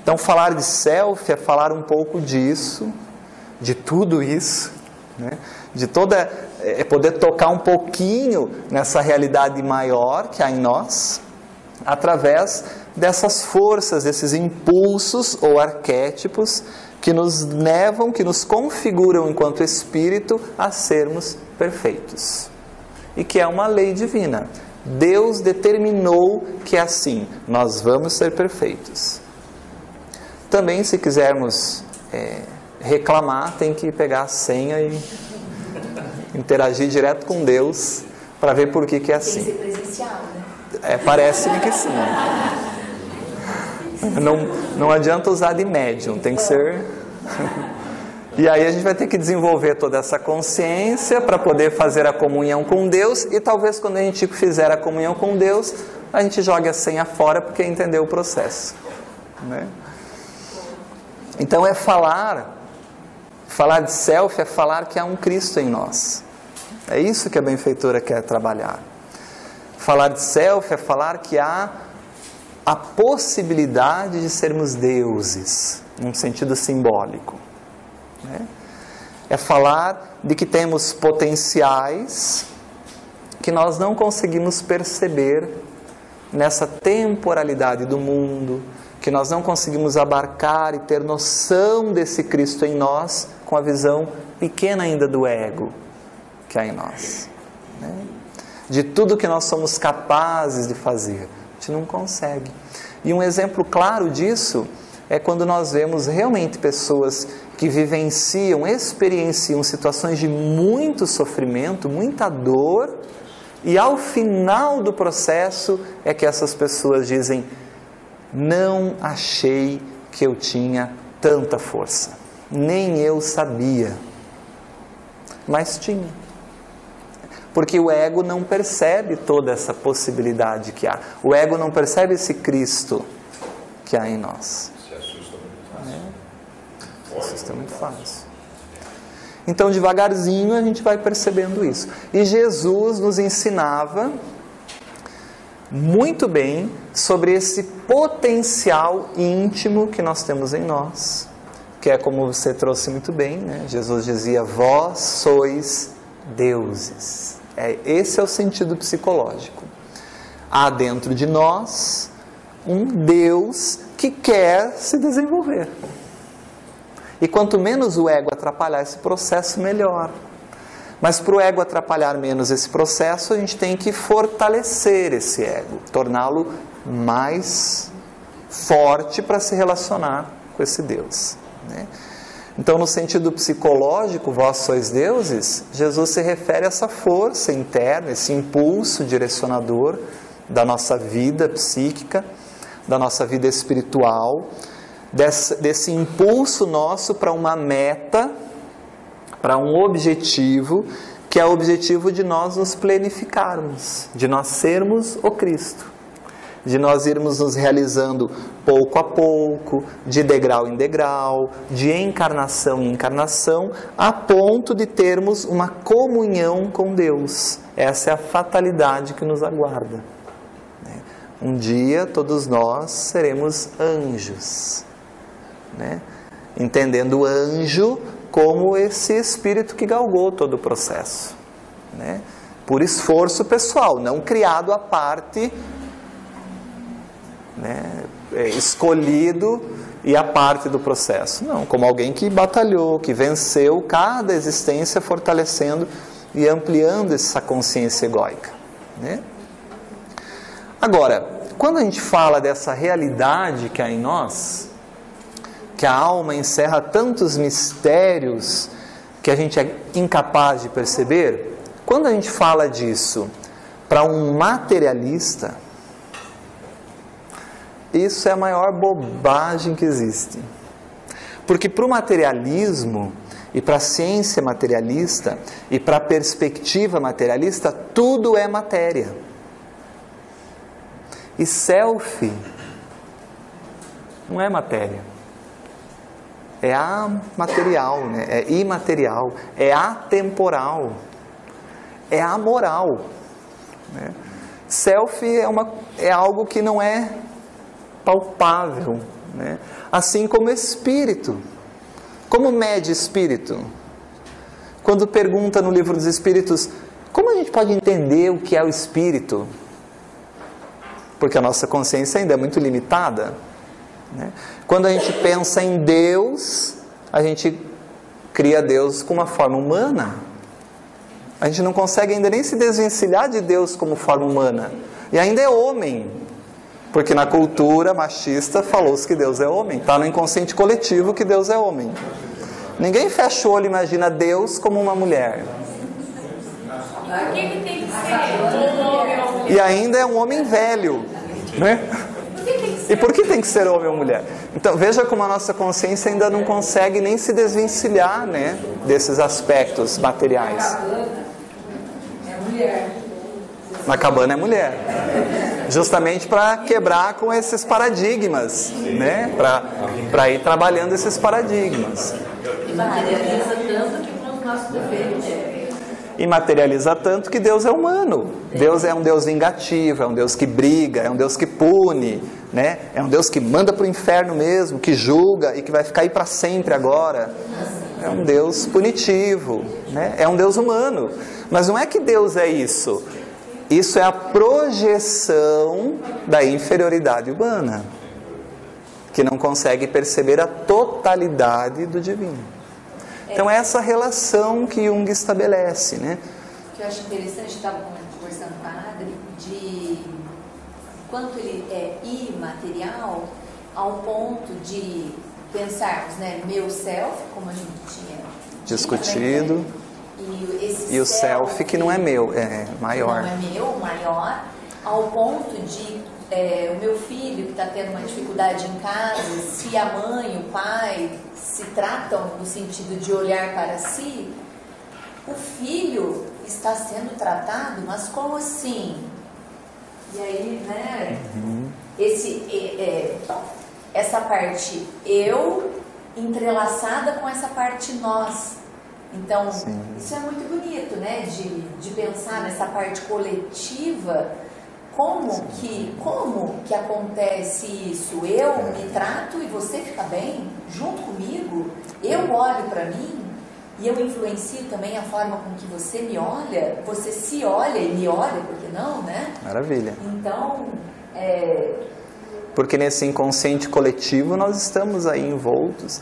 S2: Então, falar de self é falar um pouco disso, de tudo isso, de toda, poder tocar um pouquinho nessa realidade maior que há em nós, através dessas forças, desses impulsos ou arquétipos que nos levam, que nos configuram enquanto espírito a sermos perfeitos. E que é uma lei divina. Deus determinou que é assim, nós vamos ser perfeitos. Também, se quisermos reclamar, tem que pegar a senha e interagir direto com Deus para ver por que é assim.
S6: Tem que ser presencial, né?
S2: Parece-me que sim. Não adianta usar de médium, tem que ser... E aí a gente vai ter que desenvolver toda essa consciência para poder fazer a comunhão com Deus, e talvez quando a gente fizer a comunhão com Deus, a gente jogue a senha fora porque entendeu o processo. Então falar de self é falar que há um Cristo em nós. É isso que a benfeitora quer trabalhar. Falar de self é falar que há a possibilidade de sermos deuses, num sentido simbólico, né? É falar de que temos potenciais que nós não conseguimos perceber nessa temporalidade do mundo, que nós não conseguimos abarcar e ter noção desse Cristo em nós com a visão pequena ainda do ego que há em nós, né? De tudo que nós somos capazes de fazer. A gente não consegue. E um exemplo claro disso é quando nós vemos realmente pessoas que vivenciam, experienciam situações de muito sofrimento, muita dor, e ao final do processo é que essas pessoas dizem: não achei que eu tinha tanta força, nem eu sabia, mas tinha. Porque o ego não percebe toda essa possibilidade que há. O ego não percebe esse Cristo que há em nós.
S4: Se assusta muito fácil.
S2: Se assusta muito fácil. Então, devagarzinho, a gente vai percebendo isso. E Jesus nos ensinava muito bem sobre esse potencial íntimo que nós temos em nós. Que é como você trouxe muito bem, né? Jesus dizia: vós sois deuses. Esse é o sentido psicológico. Há dentro de nós um Deus que quer se desenvolver. E quanto menos o ego atrapalhar esse processo, melhor. Mas para o ego atrapalhar menos esse processo, a gente tem que fortalecer esse ego, torná-lo mais forte para se relacionar com esse Deus, né? Então, no sentido psicológico, vós sois deuses, Jesus se refere a essa força interna, esse impulso direcionador da nossa vida psíquica, da nossa vida espiritual, desse impulso nosso para uma meta, para um objetivo, que é o objetivo de nós nos plenificarmos, de nós sermos o Cristo, de nós irmos nos realizando pouco a pouco, de degrau em degrau, de encarnação em encarnação, a ponto de termos uma comunhão com Deus. Essa é a fatalidade que nos aguarda. Um dia todos nós seremos anjos, né? Entendendo o anjo como esse espírito que galgou todo o processo, né? Por esforço pessoal, não criado à parte, né? Escolhido e a parte do processo. Não, como alguém que batalhou, que venceu cada existência, fortalecendo e ampliando essa consciência egóica, né? Agora, quando a gente fala dessa realidade que há em nós, que a alma encerra tantos mistérios que a gente é incapaz de perceber, quando a gente fala disso para um materialista, isso é a maior bobagem que existe. Porque para o materialismo e para a ciência materialista e para a perspectiva materialista, tudo é matéria. E self não é matéria. É amaterial, né? É imaterial, é atemporal, é amoral, né? Self é algo que não é palpável, né? Assim como espírito. Como mede espírito? Quando pergunta no livro dos Espíritos, como a gente pode entender o que é o espírito? Porque a nossa consciência ainda é muito limitada, né? Quando a gente pensa em Deus, a gente cria Deus com uma forma humana. A gente não consegue ainda nem se desvencilhar de Deus como forma humana. E ainda é homem. Porque na cultura machista falou-se que Deus é homem. Está no inconsciente coletivo que Deus é homem. Ninguém fecha o olho e imagina Deus como uma mulher.
S3: Por que tem que ser um homem ou mulher?
S2: E ainda é um homem velho, né? E por que tem que ser homem ou mulher? Então veja como a nossa consciência ainda não consegue nem se desvencilhar, né, desses aspectos materiais.
S6: É mulher.
S2: Na cabana é mulher. Justamente para quebrar com esses paradigmas, né? Para ir trabalhando esses paradigmas.
S3: E materializa tanto que para os nossos defeitos.
S2: e materializa tanto que Deus é humano. Deus é um Deus vingativo, é um Deus que briga, é um Deus que pune, né? É um Deus que manda para o inferno mesmo, que julga e que vai ficar aí para sempre agora. É um Deus punitivo, né? É um Deus humano. Mas não é que Deus é isso. Isso é a projeção da inferioridade humana, que não consegue perceber a totalidade do divino. Então, essa relação que Jung estabelece, né?
S6: O que eu acho interessante, estava conversando com a Adri, de quanto ele é imaterial, ao ponto de pensarmos, né, meu self, como a gente tinha
S2: discutido, e o self que não é meu, é maior.
S6: Não é meu, maior, ao ponto de o meu filho que está tendo uma dificuldade em casa, se a mãe, o pai se tratam no sentido de olhar para si, o filho está sendo tratado, mas como assim? E aí, né, essa parte eu entrelaçada com essa parte nós. Então, sim, isso é muito bonito, né, de pensar nessa parte coletiva. Como que acontece isso? Eu me trato e você fica bem junto comigo? Eu olho para mim e eu influencio também a forma com que você me olha? Você se olha e me olha, por que não, né?
S2: Maravilha.
S6: Então,
S2: porque nesse inconsciente coletivo nós estamos aí envoltos.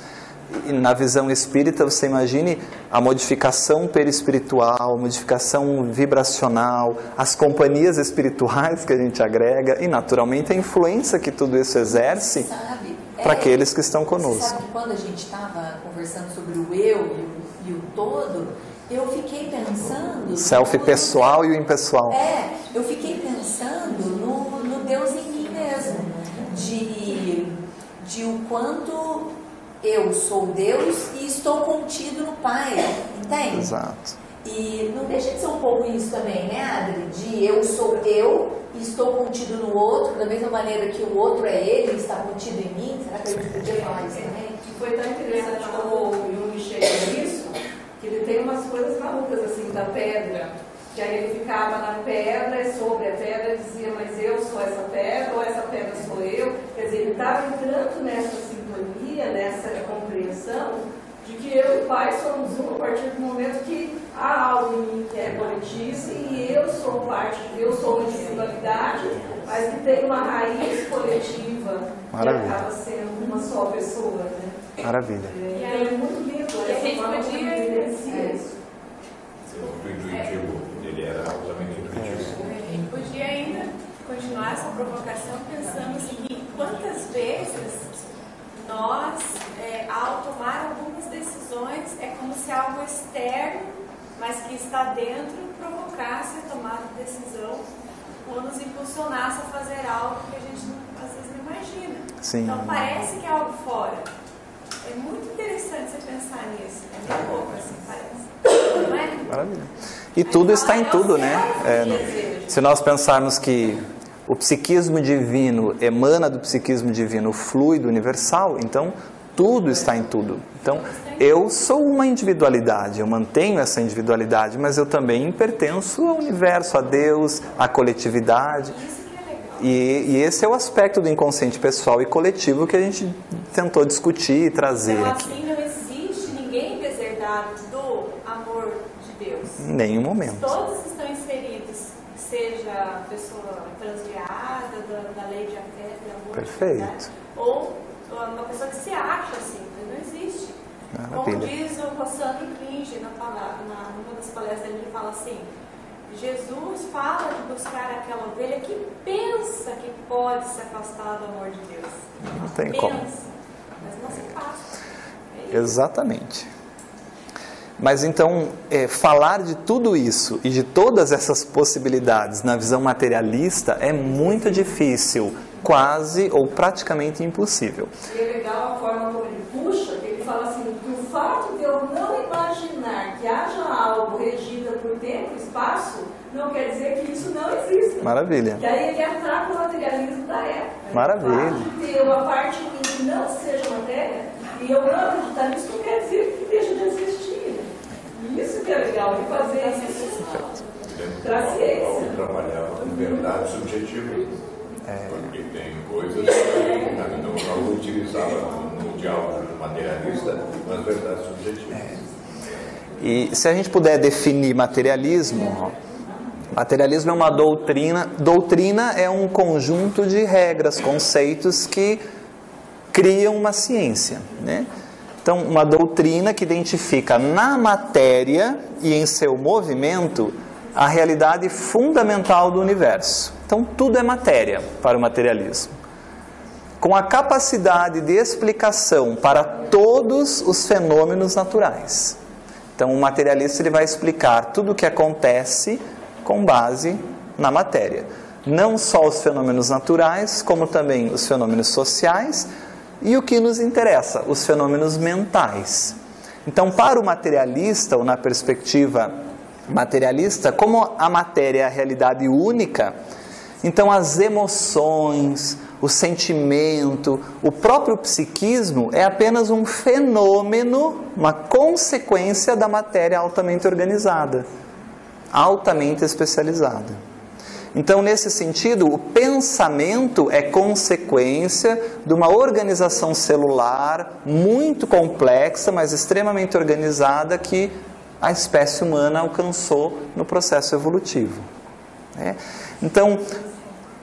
S2: E na visão espírita, você imagine a modificação perispiritual, a modificação vibracional, as companhias espirituais que a gente agrega e, naturalmente, a influência que tudo isso exerce para aqueles que estão conosco.
S6: Você sabe que quando a gente estava conversando sobre o eu e o todo, eu fiquei pensando...
S2: Self pessoal e o impessoal.
S6: Eu fiquei pensando no Deus em mim mesmo, de o quanto... eu sou Deus e estou contido no Pai, entende?
S2: Exato.
S6: E não deixa de ser um pouco isso também, né, Adri? De eu sou eu e estou contido no outro, da mesma maneira que o outro é ele e está contido em mim. Será que a gente podia falar isso também?
S3: E foi tão interessante como o Jung chega nisso, que ele tem umas coisas malucas assim, da pedra, que aí ele ficava na pedra, sobre a pedra, dizia, mas eu sou essa pedra, ou essa pedra sou eu. Quer dizer, ele estava entrando nessa sintonia, nessa compreensão de que eu e o Pai somos um a partir do momento que há algo em mim que é coletivo e eu sou parte, eu sou uma individualidade, mas que tem uma raiz coletiva.
S2: Maravilha.
S3: Que acaba sendo uma só pessoa, né?
S2: Maravilha.
S3: E aí é muito lindo essa forma de vivenciar isso.
S4: O intuitivo, ele era altamente intuitivo.
S3: Ele podia ainda continuar essa provocação pensando o seguinte: quantas vezes nós, ao tomar algumas decisões, é como se algo externo, mas que está dentro, provocasse a tomada de decisão ou nos impulsionasse a fazer algo que a gente às vezes não imagina.
S2: Sim.
S3: Então parece que é algo fora. É muito interessante você pensar nisso. É meio louco assim, parece. Não é?
S2: Maravilha. E tudo está em tudo, né? Se nós pensarmos que o psiquismo divino emana do psiquismo divino o fluido universal, então tudo está em tudo. Então, eu sou uma individualidade, eu mantenho essa individualidade, mas eu também pertenço ao universo, a Deus, à coletividade. E esse é o aspecto do inconsciente pessoal e coletivo que a gente tentou discutir e trazer aqui.
S3: Então, assim, não existe ninguém deserdado do amor de Deus.
S2: Em nenhum momento.
S3: Todos estão inseridos, seja a pessoa transviada da lei de afeto e amor.
S2: Perfeito.
S3: Ou uma pessoa que se acha assim, mas não existe.
S2: Maravilha.
S3: Como diz o Rossandro Klinge numa das palestras dele, ele fala assim: Jesus fala de buscar aquela ovelha que pensa que pode se afastar do amor de Deus.
S2: Não tem
S3: pensa,
S2: como.
S3: mas não se afasta.
S2: Exatamente. Mas então, falar de tudo isso e de todas essas possibilidades na visão materialista é muito difícil, quase ou praticamente impossível.
S7: E é legal a forma como ele puxa, que ele fala assim, que o fato de eu não imaginar que haja algo regida por tempo e espaço, não quer dizer que isso não exista.
S2: Maravilha.
S7: E aí ele atrapa o materialismo da época.
S2: Maravilha.
S7: O fato de ter uma parte em mim que não seja matéria, e eu não acreditar nisso, não quer dizer que deixa de existir. Isso que é legal de fazer isso para a ciência.
S4: Trabalhava com verdade subjetiva. Porque tem coisas que não utilizava no diálogo materialista, mas verdade subjetiva.
S2: E se a gente puder definir materialismo, materialismo é uma doutrina. Doutrina é um conjunto de regras, conceitos que criam uma ciência, né? Então, uma doutrina que identifica na matéria e em seu movimento a realidade fundamental do universo. Então, tudo é matéria para o materialismo. Com a capacidade de explicação para todos os fenômenos naturais. Então, o materialista ele vai explicar tudo o que acontece com base na matéria. Não só os fenômenos naturais, como também os fenômenos sociais e o que nos interessa, os fenômenos mentais. Então, para o materialista, ou na perspectiva materialista, como a matéria é a realidade única, então as emoções, o sentimento, o próprio psiquismo é apenas um fenômeno, uma consequência da matéria altamente organizada, altamente especializada. Então, nesse sentido, o pensamento é consequência de uma organização celular muito complexa, mas extremamente organizada, que a espécie humana alcançou no processo evolutivo. Então,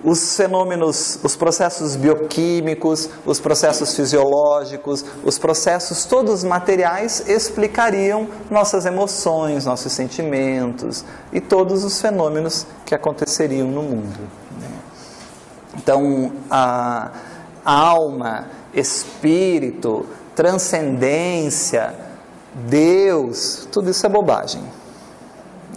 S2: os fenômenos, os processos bioquímicos, os processos fisiológicos, os processos todos materiais explicariam nossas emoções, nossos sentimentos e todos os fenômenos que aconteceriam no mundo. Então, a alma, espírito, transcendência, Deus, tudo isso é bobagem,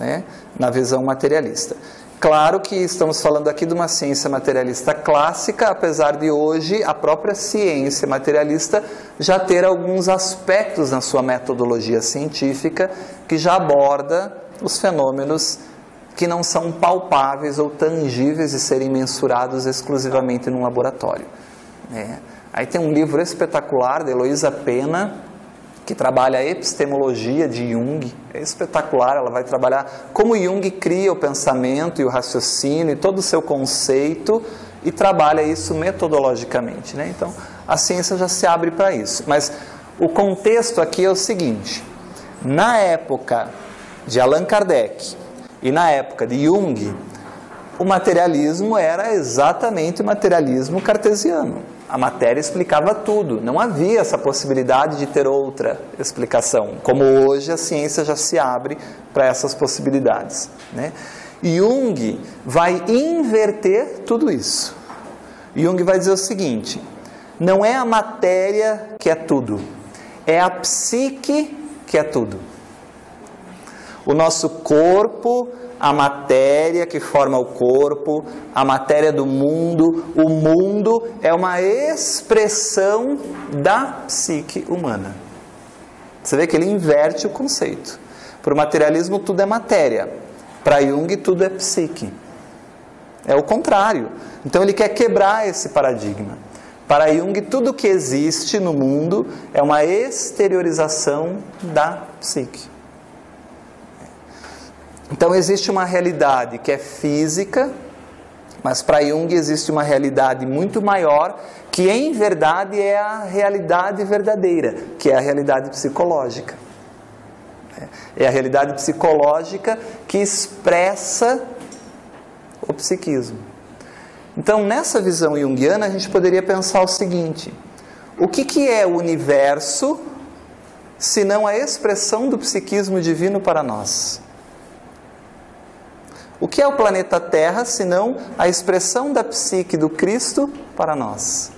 S2: né? Na visão materialista. Claro que estamos falando aqui de uma ciência materialista clássica, apesar de hoje a própria ciência materialista já ter alguns aspectos na sua metodologia científica que já aborda os fenômenos que não são palpáveis ou tangíveis de serem mensurados exclusivamente num laboratório. Aí tem um livro espetacular da Heloísa Pena, que trabalha a epistemologia de Jung. É espetacular, ela vai trabalhar como Jung cria o pensamento e o raciocínio e todo o seu conceito e trabalha isso metodologicamente, né? Então, a ciência já se abre para isso. Mas o contexto aqui é o seguinte: na época de Allan Kardec e na época de Jung, o materialismo era exatamente o materialismo cartesiano. A matéria explicava tudo, não havia essa possibilidade de ter outra explicação, como hoje a ciência já se abre para essas possibilidades, né? Jung vai inverter tudo isso. Jung vai dizer o seguinte: não é a matéria que é tudo, é a psique que é tudo. O nosso corpo, a matéria que forma o corpo, a matéria do mundo, o mundo é uma expressão da psique humana. Você vê que ele inverte o conceito. Para o materialismo tudo é matéria, para Jung tudo é psique. É o contrário. Então ele quer quebrar esse paradigma. Para Jung tudo que existe no mundo é uma exteriorização da psique. Então existe uma realidade que é física, mas para Jung existe uma realidade muito maior, que em verdade é a realidade verdadeira, que é a realidade psicológica. É a realidade psicológica que expressa o psiquismo. Então, nessa visão junguiana, a gente poderia pensar o seguinte: o que é o universo, se não a expressão do psiquismo divino para nós? O que é o planeta Terra, senão a expressão da psique do Cristo para nós?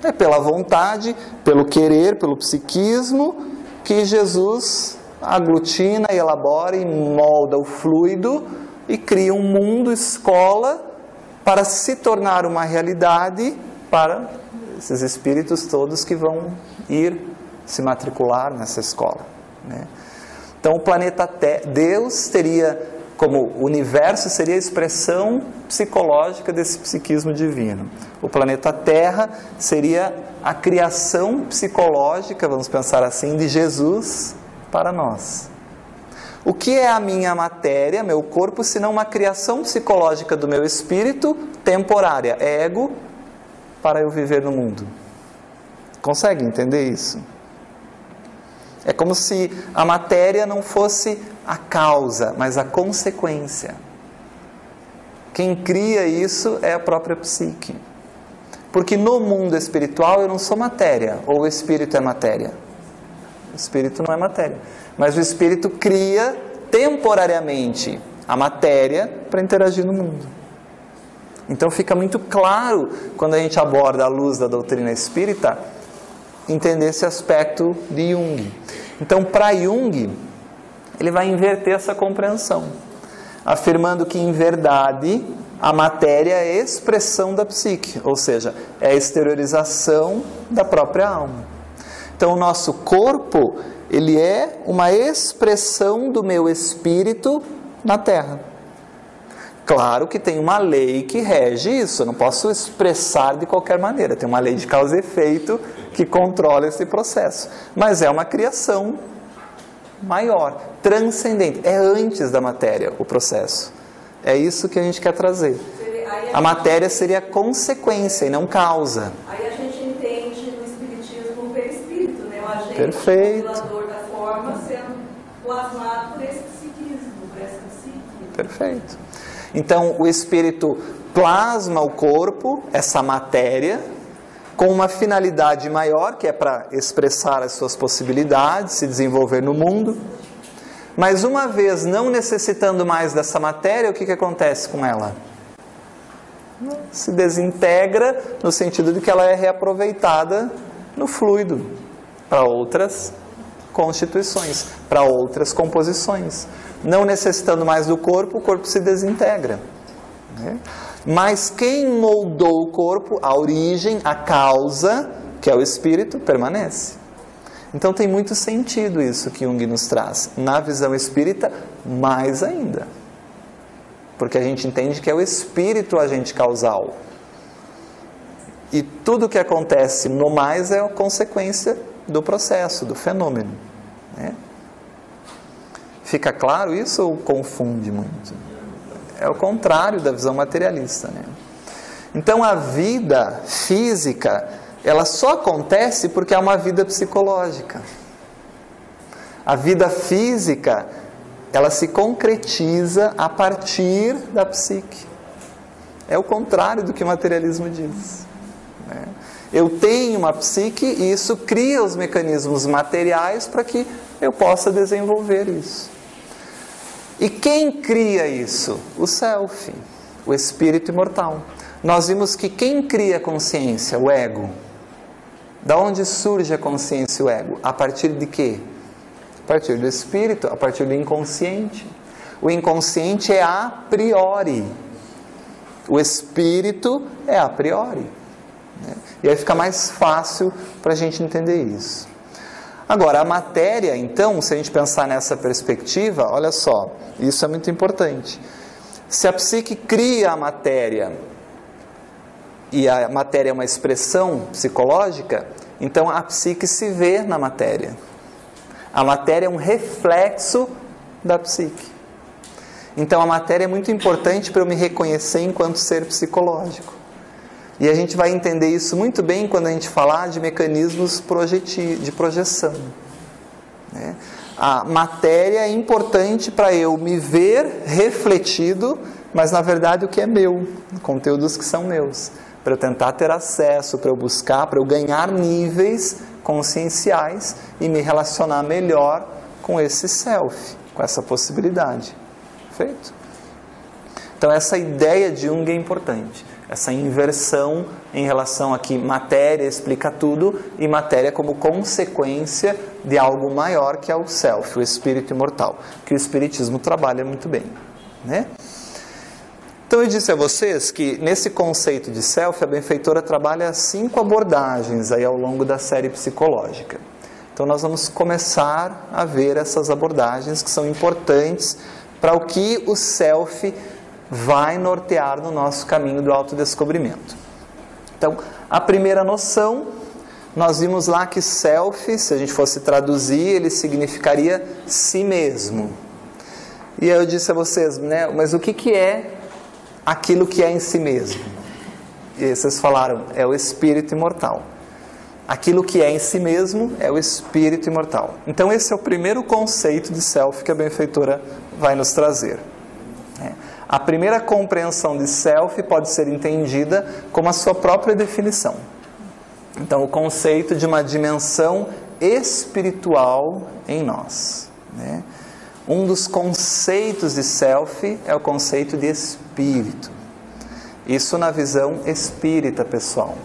S2: É pela vontade, pelo querer, pelo psiquismo, que Jesus aglutina e elabora e molda o fluido e cria um mundo, escola, para se tornar uma realidade para esses espíritos todos que vão ir se matricular nessa escola, né? Então o planeta Terra, Deus teria como o universo seria a expressão psicológica desse psiquismo divino. O planeta Terra seria a criação psicológica, vamos pensar assim, de Jesus para nós. O que é a minha matéria, meu corpo, senão uma criação psicológica do meu espírito temporária, ego, para eu viver no mundo? Consegue entender isso? É como se a matéria não fosse a causa, mas a consequência. Quem cria isso é a própria psique. Porque no mundo espiritual eu não sou matéria, ou o espírito é matéria. O espírito não é matéria. Mas o espírito cria temporariamente a matéria para interagir no mundo. Então fica muito claro, quando a gente aborda a luz da doutrina espírita, entender esse aspecto de Jung. Então, para Jung, ele vai inverter essa compreensão, afirmando que, em verdade, a matéria é a expressão da psique, ou seja, é a exteriorização da própria alma. Então, o nosso corpo, ele é uma expressão do meu espírito na Terra. Claro que tem uma lei que rege isso, eu não posso expressar de qualquer maneira, tem uma lei de causa e efeito que controla esse processo, mas é uma criação maior, transcendente, é antes da matéria o processo, é isso que a gente quer trazer. A matéria seria consequência e não causa.
S7: Aí a gente entende no espiritismo o perispírito, né? O agente
S2: Perfeito.
S7: modulador da forma sendo plasmado por esse psiquismo, por essa psique.
S2: Perfeito. Então, o espírito plasma o corpo, essa matéria, com uma finalidade maior, que é para expressar as suas possibilidades, se desenvolver no mundo. Mas uma vez não necessitando mais dessa matéria, o que acontece com ela? Se desintegra, no sentido de que ela é reaproveitada no fluido, para outras constituições, para outras composições. Não necessitando mais do corpo, o corpo se desintegra. Né? Mas quem moldou o corpo, a origem, a causa, que é o espírito, permanece. Então tem muito sentido isso que Jung nos traz. Na visão espírita, mais ainda. Porque a gente entende que é o espírito o agente causal. E tudo que acontece no mais é a consequência do processo, do fenômeno. Né? Fica claro isso ou confunde muito? É o contrário da visão materialista, né? Então a vida física, ela só acontece porque é uma vida psicológica. A vida física, ela se concretiza a partir da psique. É o contrário do que o materialismo diz, né? Eu tenho uma psique e isso cria os mecanismos materiais para que eu possa desenvolver isso. E quem cria isso? O self, o espírito imortal. Nós vimos que quem cria a consciência? O ego. Da onde surge a consciência e o ego? A partir de quê? A partir do espírito, a partir do inconsciente. O inconsciente é a priori. O espírito é a priori. Né? E aí fica mais fácil para a gente entender isso. Agora, a matéria, então, se a gente pensar nessa perspectiva, olha só, isso é muito importante. Se a psique cria a matéria, e a matéria é uma expressão psicológica, então a psique se vê na matéria. A matéria é um reflexo da psique. Então a matéria é muito importante para eu me reconhecer enquanto ser psicológico. E a gente vai entender isso muito bem quando a gente falar de mecanismos de projeção. Né? A matéria é importante para eu me ver refletido, mas na verdade o que é meu, conteúdos que são meus. Para eu tentar ter acesso, para eu buscar, para eu ganhar níveis conscienciais e me relacionar melhor com esse self, com essa possibilidade. Perfeito? Então essa ideia de Jung é importante. Essa inversão em relação a que matéria explica tudo e matéria como consequência de algo maior que é o self, o espírito imortal, que o espiritismo trabalha muito bem, né? Então eu disse a vocês que nesse conceito de self a benfeitora trabalha 5 abordagens aí ao longo da série psicológica. Então nós vamos começar a ver essas abordagens que são importantes para o que o self vai nortear no nosso caminho do autodescobrimento. Então, a primeira noção, nós vimos lá que self, se a gente fosse traduzir, ele significaria si mesmo. E eu disse a vocês, né, mas o que é aquilo que é em si mesmo? E aí vocês falaram, é o espírito imortal. Aquilo que é em si mesmo é o espírito imortal. Então esse é o primeiro conceito de self que a benfeitora vai nos trazer. A primeira compreensão de self pode ser entendida como a sua própria definição. Então o conceito de uma dimensão espiritual em nós. Um dos conceitos de self é o conceito de espírito. Isso na visão espírita, pessoal.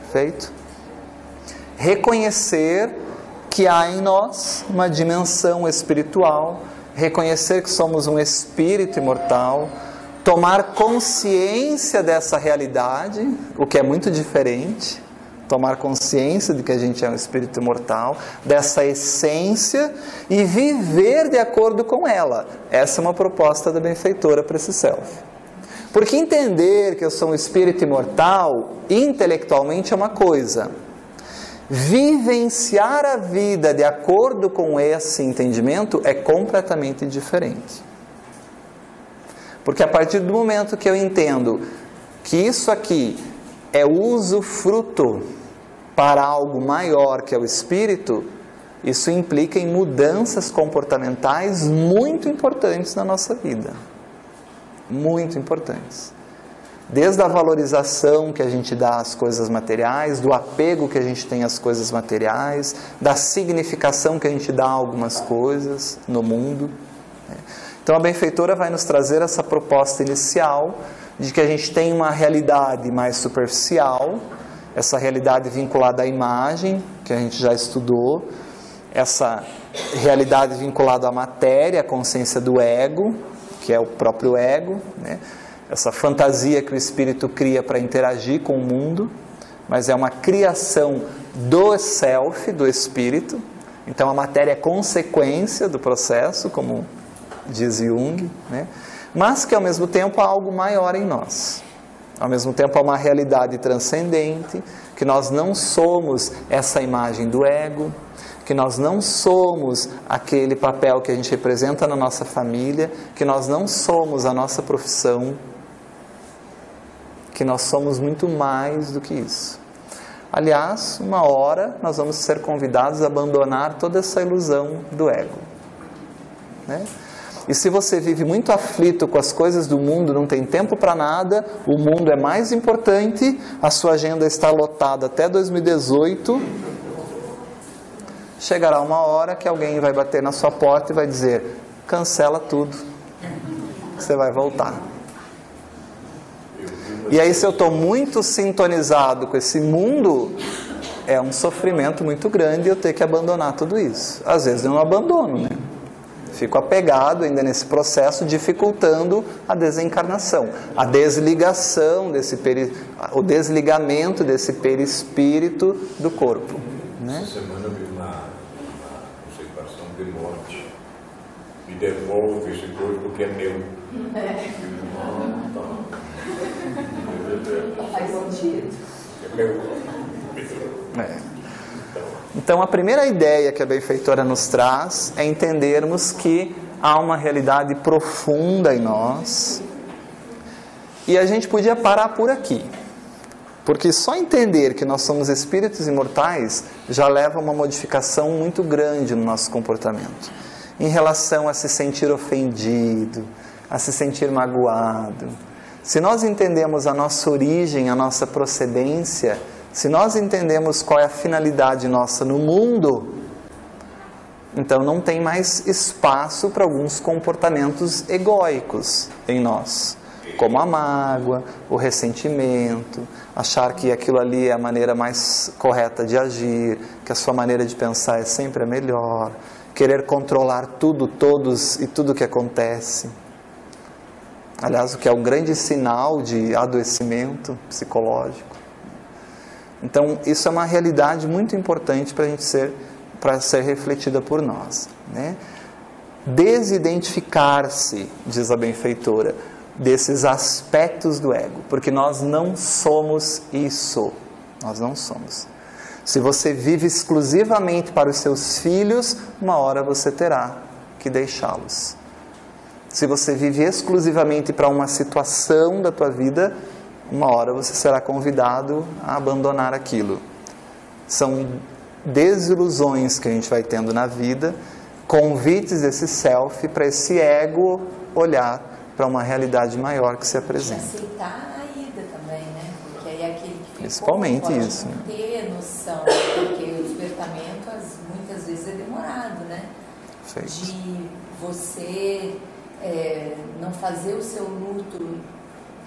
S2: Perfeito? Reconhecer que há em nós uma dimensão espiritual, reconhecer que somos um espírito imortal, tomar consciência dessa realidade, o que é muito diferente, tomar consciência de que a gente é um espírito imortal, dessa essência e viver de acordo com ela. Essa é uma proposta da benfeitora para esse self. Porque entender que eu sou um espírito imortal, intelectualmente é uma coisa. Vivenciar a vida de acordo com esse entendimento é completamente diferente. Porque a partir do momento que eu entendo que isso aqui é usufruto para algo maior que é o espírito, isso implica em mudanças comportamentais muito importantes na nossa vida. Muito importantes. Desde a valorização que a gente dá às coisas materiais, do apego que a gente tem às coisas materiais, da significação que a gente dá a algumas coisas no mundo. Então a benfeitora vai nos trazer essa proposta inicial de que a gente tem uma realidade mais superficial, essa realidade vinculada à imagem, que a gente já estudou, essa realidade vinculada à matéria, à consciência do ego, que é o próprio ego, né? Essa fantasia que o espírito cria para interagir com o mundo, mas é uma criação do self, do espírito. Então a matéria é consequência do processo, como diz Jung, né? Mas que ao mesmo tempo há algo maior em nós. Ao mesmo tempo há uma realidade transcendente, que nós não somos essa imagem do ego, que nós não somos aquele papel que a gente representa na nossa família, que nós não somos a nossa profissão, que nós somos muito mais do que isso. Aliás, uma hora nós vamos ser convidados a abandonar toda essa ilusão do ego, né? E se você vive muito aflito com as coisas do mundo, não tem tempo para nada, o mundo é mais importante, a sua agenda está lotada até 2018, chegará uma hora que alguém vai bater na sua porta e vai dizer, cancela tudo, você vai voltar. E aí, se eu estou muito sintonizado com esse mundo, é um sofrimento muito grande eu ter que abandonar tudo isso. Às vezes eu não abandono, né? Fico apegado ainda nesse processo, dificultando a desencarnação, a desligação o desligamento desse perispírito do corpo, né?
S4: Essa semana eu vi uma conceituação de morte. Me devolve esse corpo que é meu.
S6: Faz sentido.
S4: É meu.
S2: Então a primeira ideia que a benfeitora nos traz é entendermos que há uma realidade profunda em nós e a gente podia parar por aqui, porque só entender que nós somos espíritos imortais já leva a uma modificação muito grande no nosso comportamento, em relação a se sentir ofendido, a se sentir magoado. Se nós entendemos a nossa origem, a nossa procedência, se nós entendemos qual é a finalidade nossa no mundo, então não tem mais espaço para alguns comportamentos egóicos em nós, como a mágoa, o ressentimento, achar que aquilo ali é a maneira mais correta de agir, que a sua maneira de pensar é sempre a melhor, querer controlar tudo, todos e tudo que acontece. Aliás, o que é um grande sinal de adoecimento psicológico. Então, isso é uma realidade muito importante para ser refletida por nós, né? desidentificar-se, diz a benfeitora, desses aspectos do ego, porque nós não somos isso, nós não somos. Se você vive exclusivamente para os seus filhos, uma hora você terá que deixá-los. Se você vive exclusivamente para uma situação da tua vida, uma hora você será convidado a abandonar aquilo. São desilusões que a gente vai tendo na vida, convites desse self para esse ego olhar para uma realidade maior que se apresenta.
S6: E aceitar a ida também, né? Porque aí aquele que ficou
S2: principalmente
S6: pode
S2: isso,
S6: não ter noção, porque o despertamento muitas vezes é demorado, né?
S2: Perfeito.
S6: De você não fazer o seu luto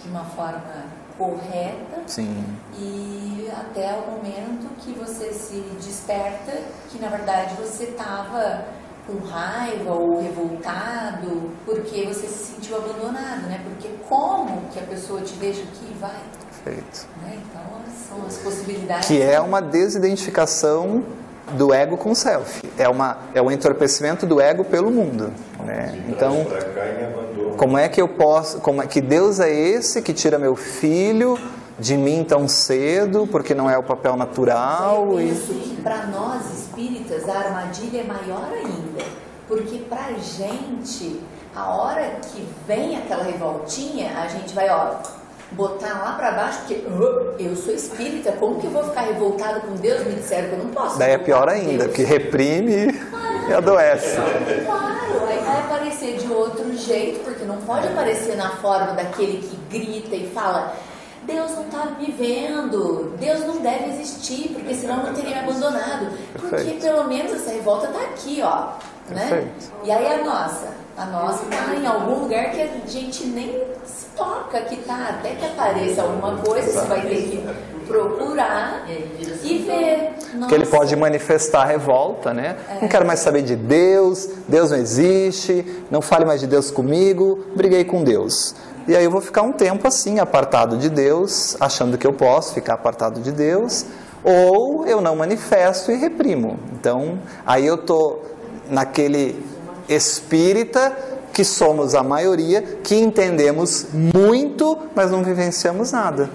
S6: de uma forma correta.
S2: Sim.
S6: E até o momento que você se desperta, que na verdade você estava com raiva ou revoltado porque você se sentiu abandonado, né? Porque como que a pessoa te deixa aqui e vai?
S2: Perfeito.
S6: Né? Então são as possibilidades.
S2: Que é uma desidentificação do ego com o self. É um entorpecimento do ego pelo mundo, né? Então, como é que eu posso, como é que Deus é esse que tira meu filho de mim tão cedo, porque não é o papel natural?
S6: Eu penso que para nós espíritas a armadilha é maior ainda, porque pra gente, a hora que vem aquela revoltinha, a gente vai, botar lá para baixo, porque eu sou espírita, como que eu vou ficar revoltado com Deus? Me disseram que eu não posso.
S2: Daí é pior ainda, porque reprime e adoece.
S6: Claro, aí vai aparecer de outro jeito, porque não pode aparecer na forma daquele que grita e fala: Deus não está me vendo, Deus não deve existir, porque senão não teria me abandonado. Porque pelo menos essa revolta está aqui, né? E aí a nossa está em algum lugar que a gente nem se toca, que tá, até que apareça alguma coisa, você vai ter que procurar e ver.
S2: Porque ele pode manifestar revolta, né? Não quero mais saber de Deus, Deus não existe, não fale mais de Deus comigo, briguei com Deus. E aí eu vou ficar um tempo assim, apartado de Deus, achando que eu posso ficar apartado de Deus, ou eu não manifesto e reprimo. Então, aí eu tô naquele espírita que somos a maioria, que entendemos muito, mas não vivenciamos nada.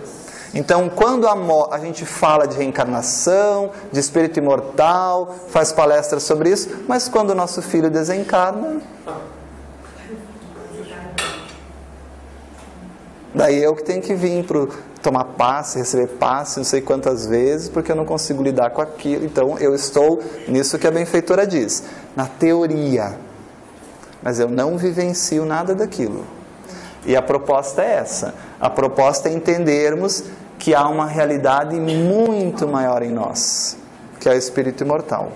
S2: Então, quando a gente fala de reencarnação, de espírito imortal, faz palestras sobre isso, mas quando o nosso filho desencarna, daí eu que tenho que vir para tomar passe, receber passe, não sei quantas vezes, porque eu não consigo lidar com aquilo. Então, eu estou nisso que a benfeitora diz, na teoria, mas eu não vivencio nada daquilo. E a proposta é essa. A proposta é entendermos que há uma realidade muito maior em nós, que é o espírito imortal.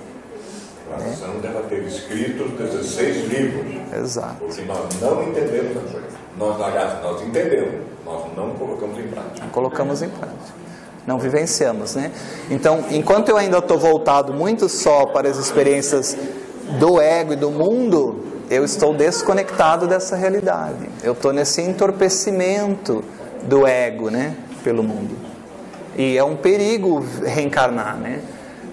S4: A nação deve ter escrito 16 livros.
S2: Exato.
S4: Porque nós não entendemos a coisa. Nós entendemos, nós não colocamos em prática.
S2: Não colocamos em prática. Não vivenciamos, né? Então, enquanto eu ainda estou voltado muito só para as experiências do ego e do mundo, eu estou desconectado dessa realidade. Eu estou nesse entorpecimento do ego, né? Pelo mundo. E é um perigo reencarnar, né?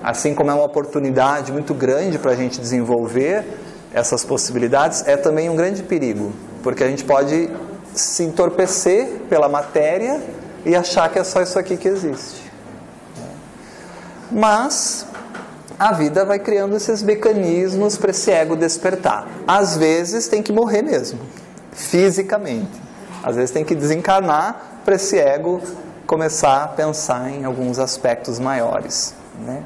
S2: Assim como é uma oportunidade muito grande para a gente desenvolver essas possibilidades, é também um grande perigo. Porque a gente pode se entorpecer pela matéria e achar que é só isso aqui que existe. Mas a vida vai criando esses mecanismos para esse ego despertar. Às vezes tem que morrer mesmo, fisicamente. Às vezes tem que desencarnar para esse ego começar a pensar em alguns aspectos maiores, né?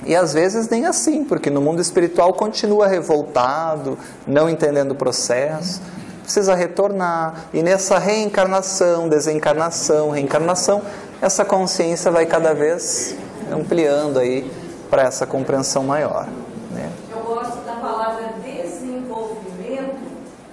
S2: E às vezes nem assim, porque no mundo espiritual continua revoltado, não entendendo o processo, precisa retornar, e nessa reencarnação, desencarnação, reencarnação, essa consciência vai cada vez ampliando aí para essa compreensão maior, né?
S7: Eu gosto da palavra desenvolvimento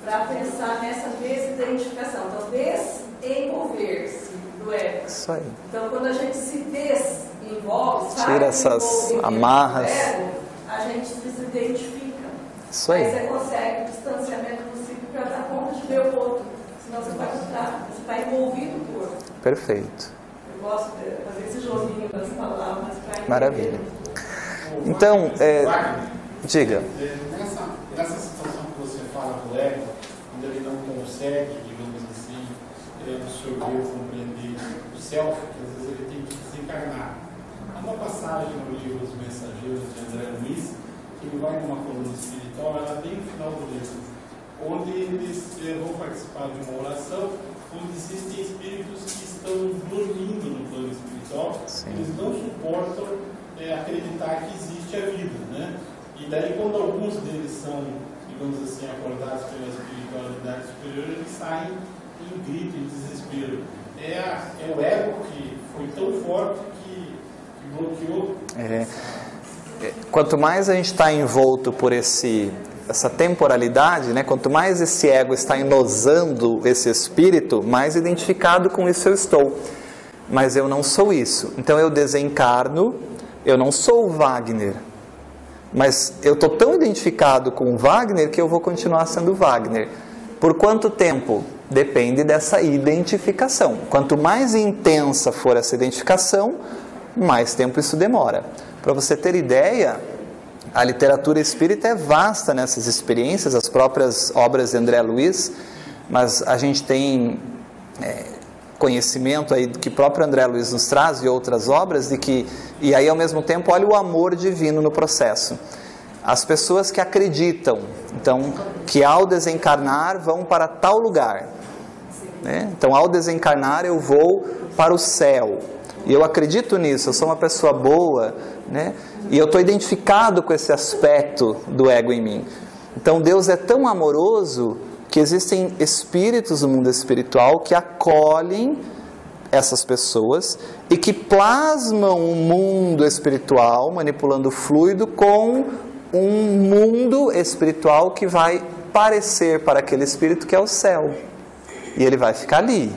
S7: para pensar nessa desidentificação, então desenvolver-se do ego.
S2: Isso aí.
S7: Então quando a gente se desenvolve,
S2: tira essas amarras,
S7: do ego, a gente se desidentifica.
S2: Isso aí.
S7: Aí você consegue o distanciamento possível para dar conta de ver o outro, senão você vai entrar, você está envolvido no corpo.
S2: Perfeito.
S7: Eu gosto de fazer esse joguinho das palavras para entender.
S2: Maravilha. Então, diga.
S8: Nessa situação que consegue, digamos assim, absorver ou compreender o self, que às vezes ele tem que desencarnar. Há uma passagem no livro Os Mensageiros de André Luiz, que ele vai numa coluna espiritual, ela bem no final do livro, onde eles vão participar de uma oração, onde existem espíritos que estão dormindo no plano espiritual. Sim. Eles não suportam acreditar que existe a vida, né? E daí, quando alguns deles são, digamos assim, acordados pela espiritualidade superior, eles saem em grito, em desespero. É o ego que foi tão forte que bloqueou.
S2: Quanto mais a gente está envolto por essa temporalidade, né? Quanto mais esse ego está enlosando esse espírito, mais identificado com isso eu estou. Mas eu não sou isso. Então eu desencarno, eu não sou o Wagner. Mas eu estou tão identificado com o Wagner que eu vou continuar sendo Wagner. Por quanto tempo? Depende dessa identificação. Quanto mais intensa for essa identificação, mais tempo isso demora. Para você ter ideia, a literatura espírita é vasta nessas experiências, as próprias obras de André Luiz, mas a gente tem conhecimento aí do que o próprio André Luiz nos traz e outras obras, e aí ao mesmo tempo olha o amor divino no processo. As pessoas que acreditam, então, que ao desencarnar vão para tal lugar, né? Então ao desencarnar eu vou para o céu, e eu acredito nisso, eu sou uma pessoa boa, né? E eu estou identificado com esse aspecto do ego em mim. Então Deus é tão amoroso que existem espíritos do mundo espiritual que acolhem essas pessoas e que plasmam um mundo espiritual, manipulando o fluido, com um mundo espiritual que vai parecer para aquele espírito que é o céu. E ele vai ficar ali.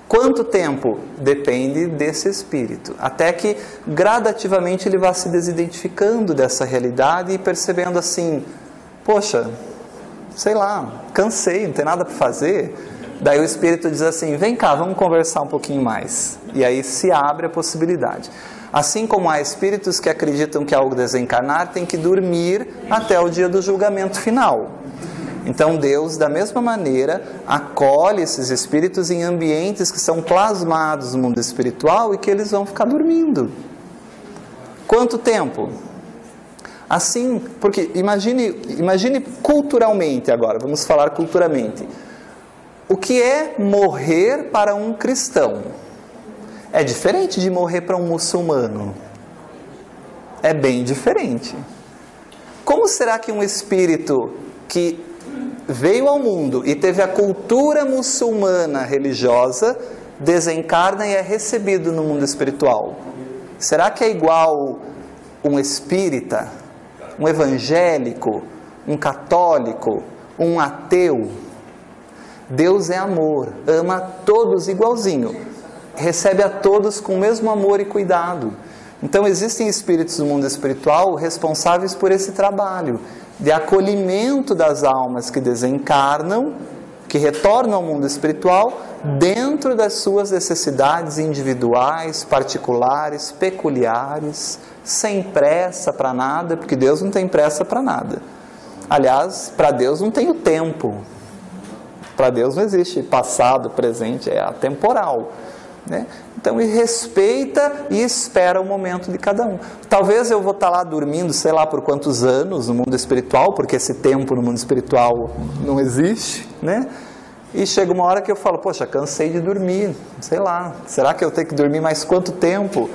S2: Quanto tempo? Depende desse espírito. Até que gradativamente ele vai se desidentificando dessa realidade e percebendo assim, poxa, sei lá, cansei, não tem nada para fazer. Daí o espírito diz assim, vem cá, vamos conversar um pouquinho mais. E aí se abre a possibilidade. Assim como há espíritos que acreditam que ao desencarnar tem que dormir até o dia do julgamento final. Então Deus, da mesma maneira, acolhe esses espíritos em ambientes que são plasmados no mundo espiritual e que eles vão ficar dormindo. Quanto tempo? Assim, porque imagine culturalmente agora, vamos falar culturalmente. O que é morrer para um cristão? É diferente de morrer para um muçulmano. É bem diferente. Como será que um espírito que veio ao mundo e teve a cultura muçulmana religiosa desencarna e é recebido no mundo espiritual? Será que é igual um espírita, um evangélico, um católico, um ateu? Deus é amor, ama a todos igualzinho, recebe a todos com o mesmo amor e cuidado. Então existem espíritos do mundo espiritual responsáveis por esse trabalho de acolhimento das almas que desencarnam, que retornam ao mundo espiritual dentro das suas necessidades individuais, particulares, peculiares, sem pressa para nada, porque Deus não tem pressa para nada. Aliás, para Deus não tem o tempo. Para Deus não existe passado, presente, é atemporal, né? Então ele respeita e espera o momento de cada um. Talvez eu vou estar lá dormindo, sei lá por quantos anos no mundo espiritual, porque esse tempo no mundo espiritual não existe, né? E chega uma hora que eu falo, poxa, cansei de dormir, sei lá, será que eu tenho que dormir mais quanto tempo?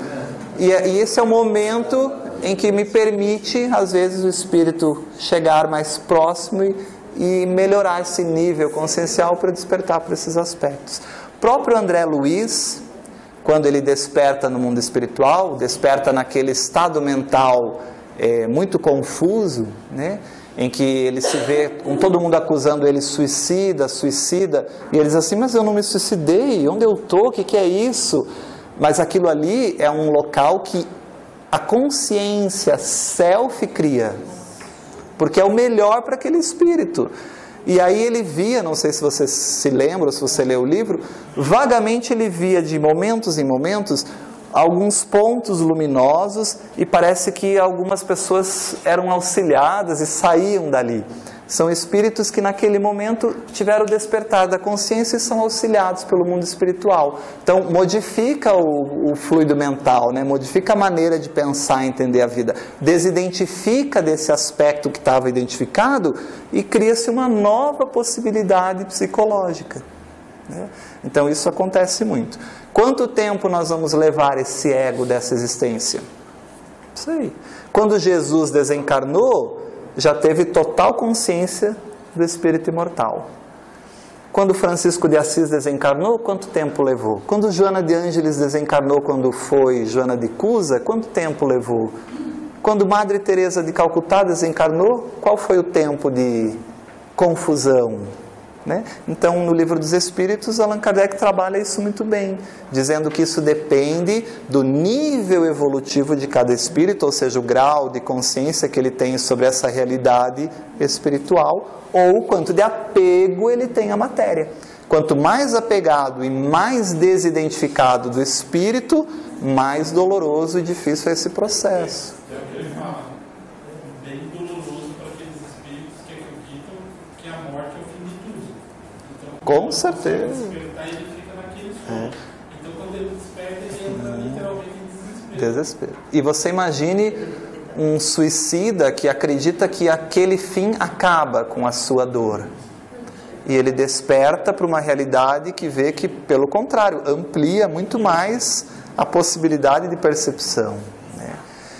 S2: E esse é o momento em que me permite, às vezes, o espírito chegar mais próximo e melhorar esse nível consciencial para despertar para esses aspectos. O próprio André Luiz, quando ele desperta no mundo espiritual, desperta naquele estado mental muito confuso, né? Em que ele se vê com todo mundo acusando ele suicida, e ele diz assim, mas eu não me suicidei, onde eu estou, o que é isso? Mas aquilo ali é um local que a consciência self cria, porque é o melhor para aquele espírito. E aí ele via, não sei se você se lembra, ou se você leu o livro, vagamente ele via de momentos em momentos alguns pontos luminosos e parece que algumas pessoas eram auxiliadas e saíam dali. São espíritos que naquele momento tiveram o despertar da consciência e são auxiliados pelo mundo espiritual. Então modifica o fluido mental, né? Modifica a maneira de pensar e entender a vida. Desidentifica desse aspecto que estava identificado e cria-se uma nova possibilidade psicológica, né? Então isso acontece muito. Quanto tempo nós vamos levar esse ego dessa existência? Não sei. Quando Jesus desencarnou, já teve total consciência do espírito imortal. Quando Francisco de Assis desencarnou, quanto tempo levou? Quando Joana de Ângeles desencarnou, quando foi Joana de Cusa, quanto tempo levou? Quando Madre Teresa de Calcutá desencarnou, qual foi o tempo de confusão, né? Então, no Livro dos Espíritos, Allan Kardec trabalha isso muito bem, dizendo que isso depende do nível evolutivo de cada espírito, ou seja, o grau de consciência que ele tem sobre essa realidade espiritual, ou quanto de apego ele tem à matéria. Quanto mais apegado e mais desidentificado do espírito, mais doloroso e difícil é esse processo.
S8: É o que ele fala, bem doloroso para aqueles espíritos que acreditam que a morte é o fim de tudo. Então,
S2: com certeza.
S8: Despertar, ele fica naquele sono. Então, quando ele desperta, ele entra literalmente em desespero.
S2: E você imagine um suicida que acredita que aquele fim acaba com a sua dor. E ele desperta para uma realidade que vê que, pelo contrário, amplia muito mais a possibilidade de percepção, né?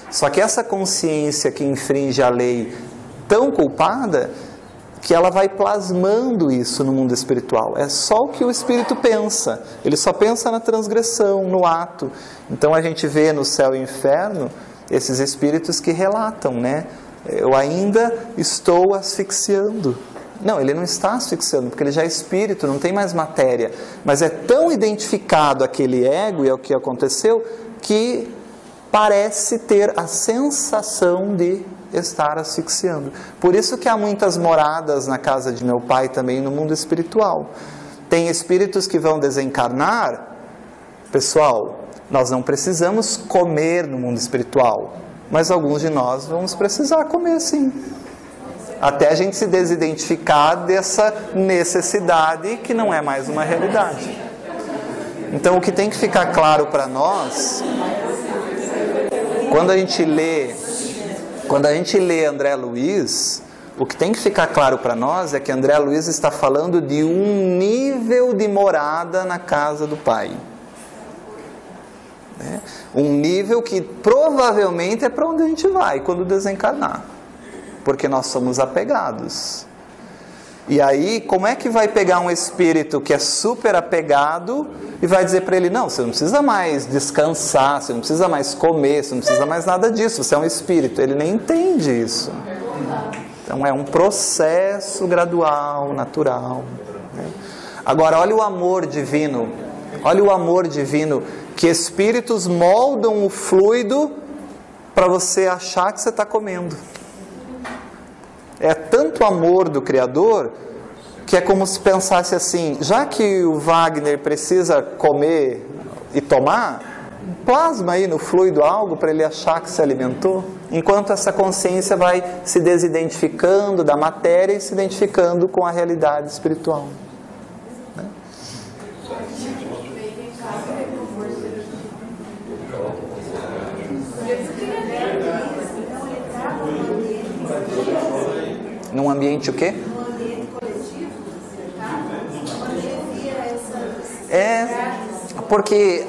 S2: Só que essa consciência que infringe a lei tão culpada, que ela vai plasmando isso no mundo espiritual. É só o que o espírito pensa. Ele só pensa na transgressão, no ato. Então a gente vê no céu e inferno esses espíritos que relatam, né? Eu ainda estou asfixiando. Não, ele não está asfixiando, porque ele já é espírito, não tem mais matéria. Mas é tão identificado aquele ego, e é o que aconteceu, que parece ter a sensação de estar asfixiando. Por isso que há muitas moradas na casa de meu pai também no mundo espiritual. Tem espíritos que vão desencarnar. Pessoal, nós não precisamos comer no mundo espiritual, mas alguns de nós vamos precisar comer sim. Até a gente se desidentificar dessa necessidade que não é mais uma realidade. Então o que tem que ficar claro para nós, quando a gente lê André Luiz, o que tem que ficar claro para nós é que André Luiz está falando de um nível de morada na casa do Pai. Né? Um nível que provavelmente é para onde a gente vai quando desencarnar. Porque nós somos apegados. E aí, como é que vai pegar um espírito que é super apegado e vai dizer para ele, não, você não precisa mais descansar, você não precisa mais comer, você não precisa mais nada disso, você é um espírito. Ele nem entende isso. Então é um processo gradual, natural, né? Agora, olha o amor divino. Olha o amor divino, que espíritos moldam o fluido para você achar que você está comendo. É tanto amor do Criador, que é como se pensasse assim, já que o Wagner precisa comer e tomar, plasma aí no fluido algo para ele achar que se alimentou, enquanto essa consciência vai se desidentificando da matéria e se identificando com a realidade espiritual. Né? Num ambiente o quê?
S7: No ambiente coletivo,
S2: porque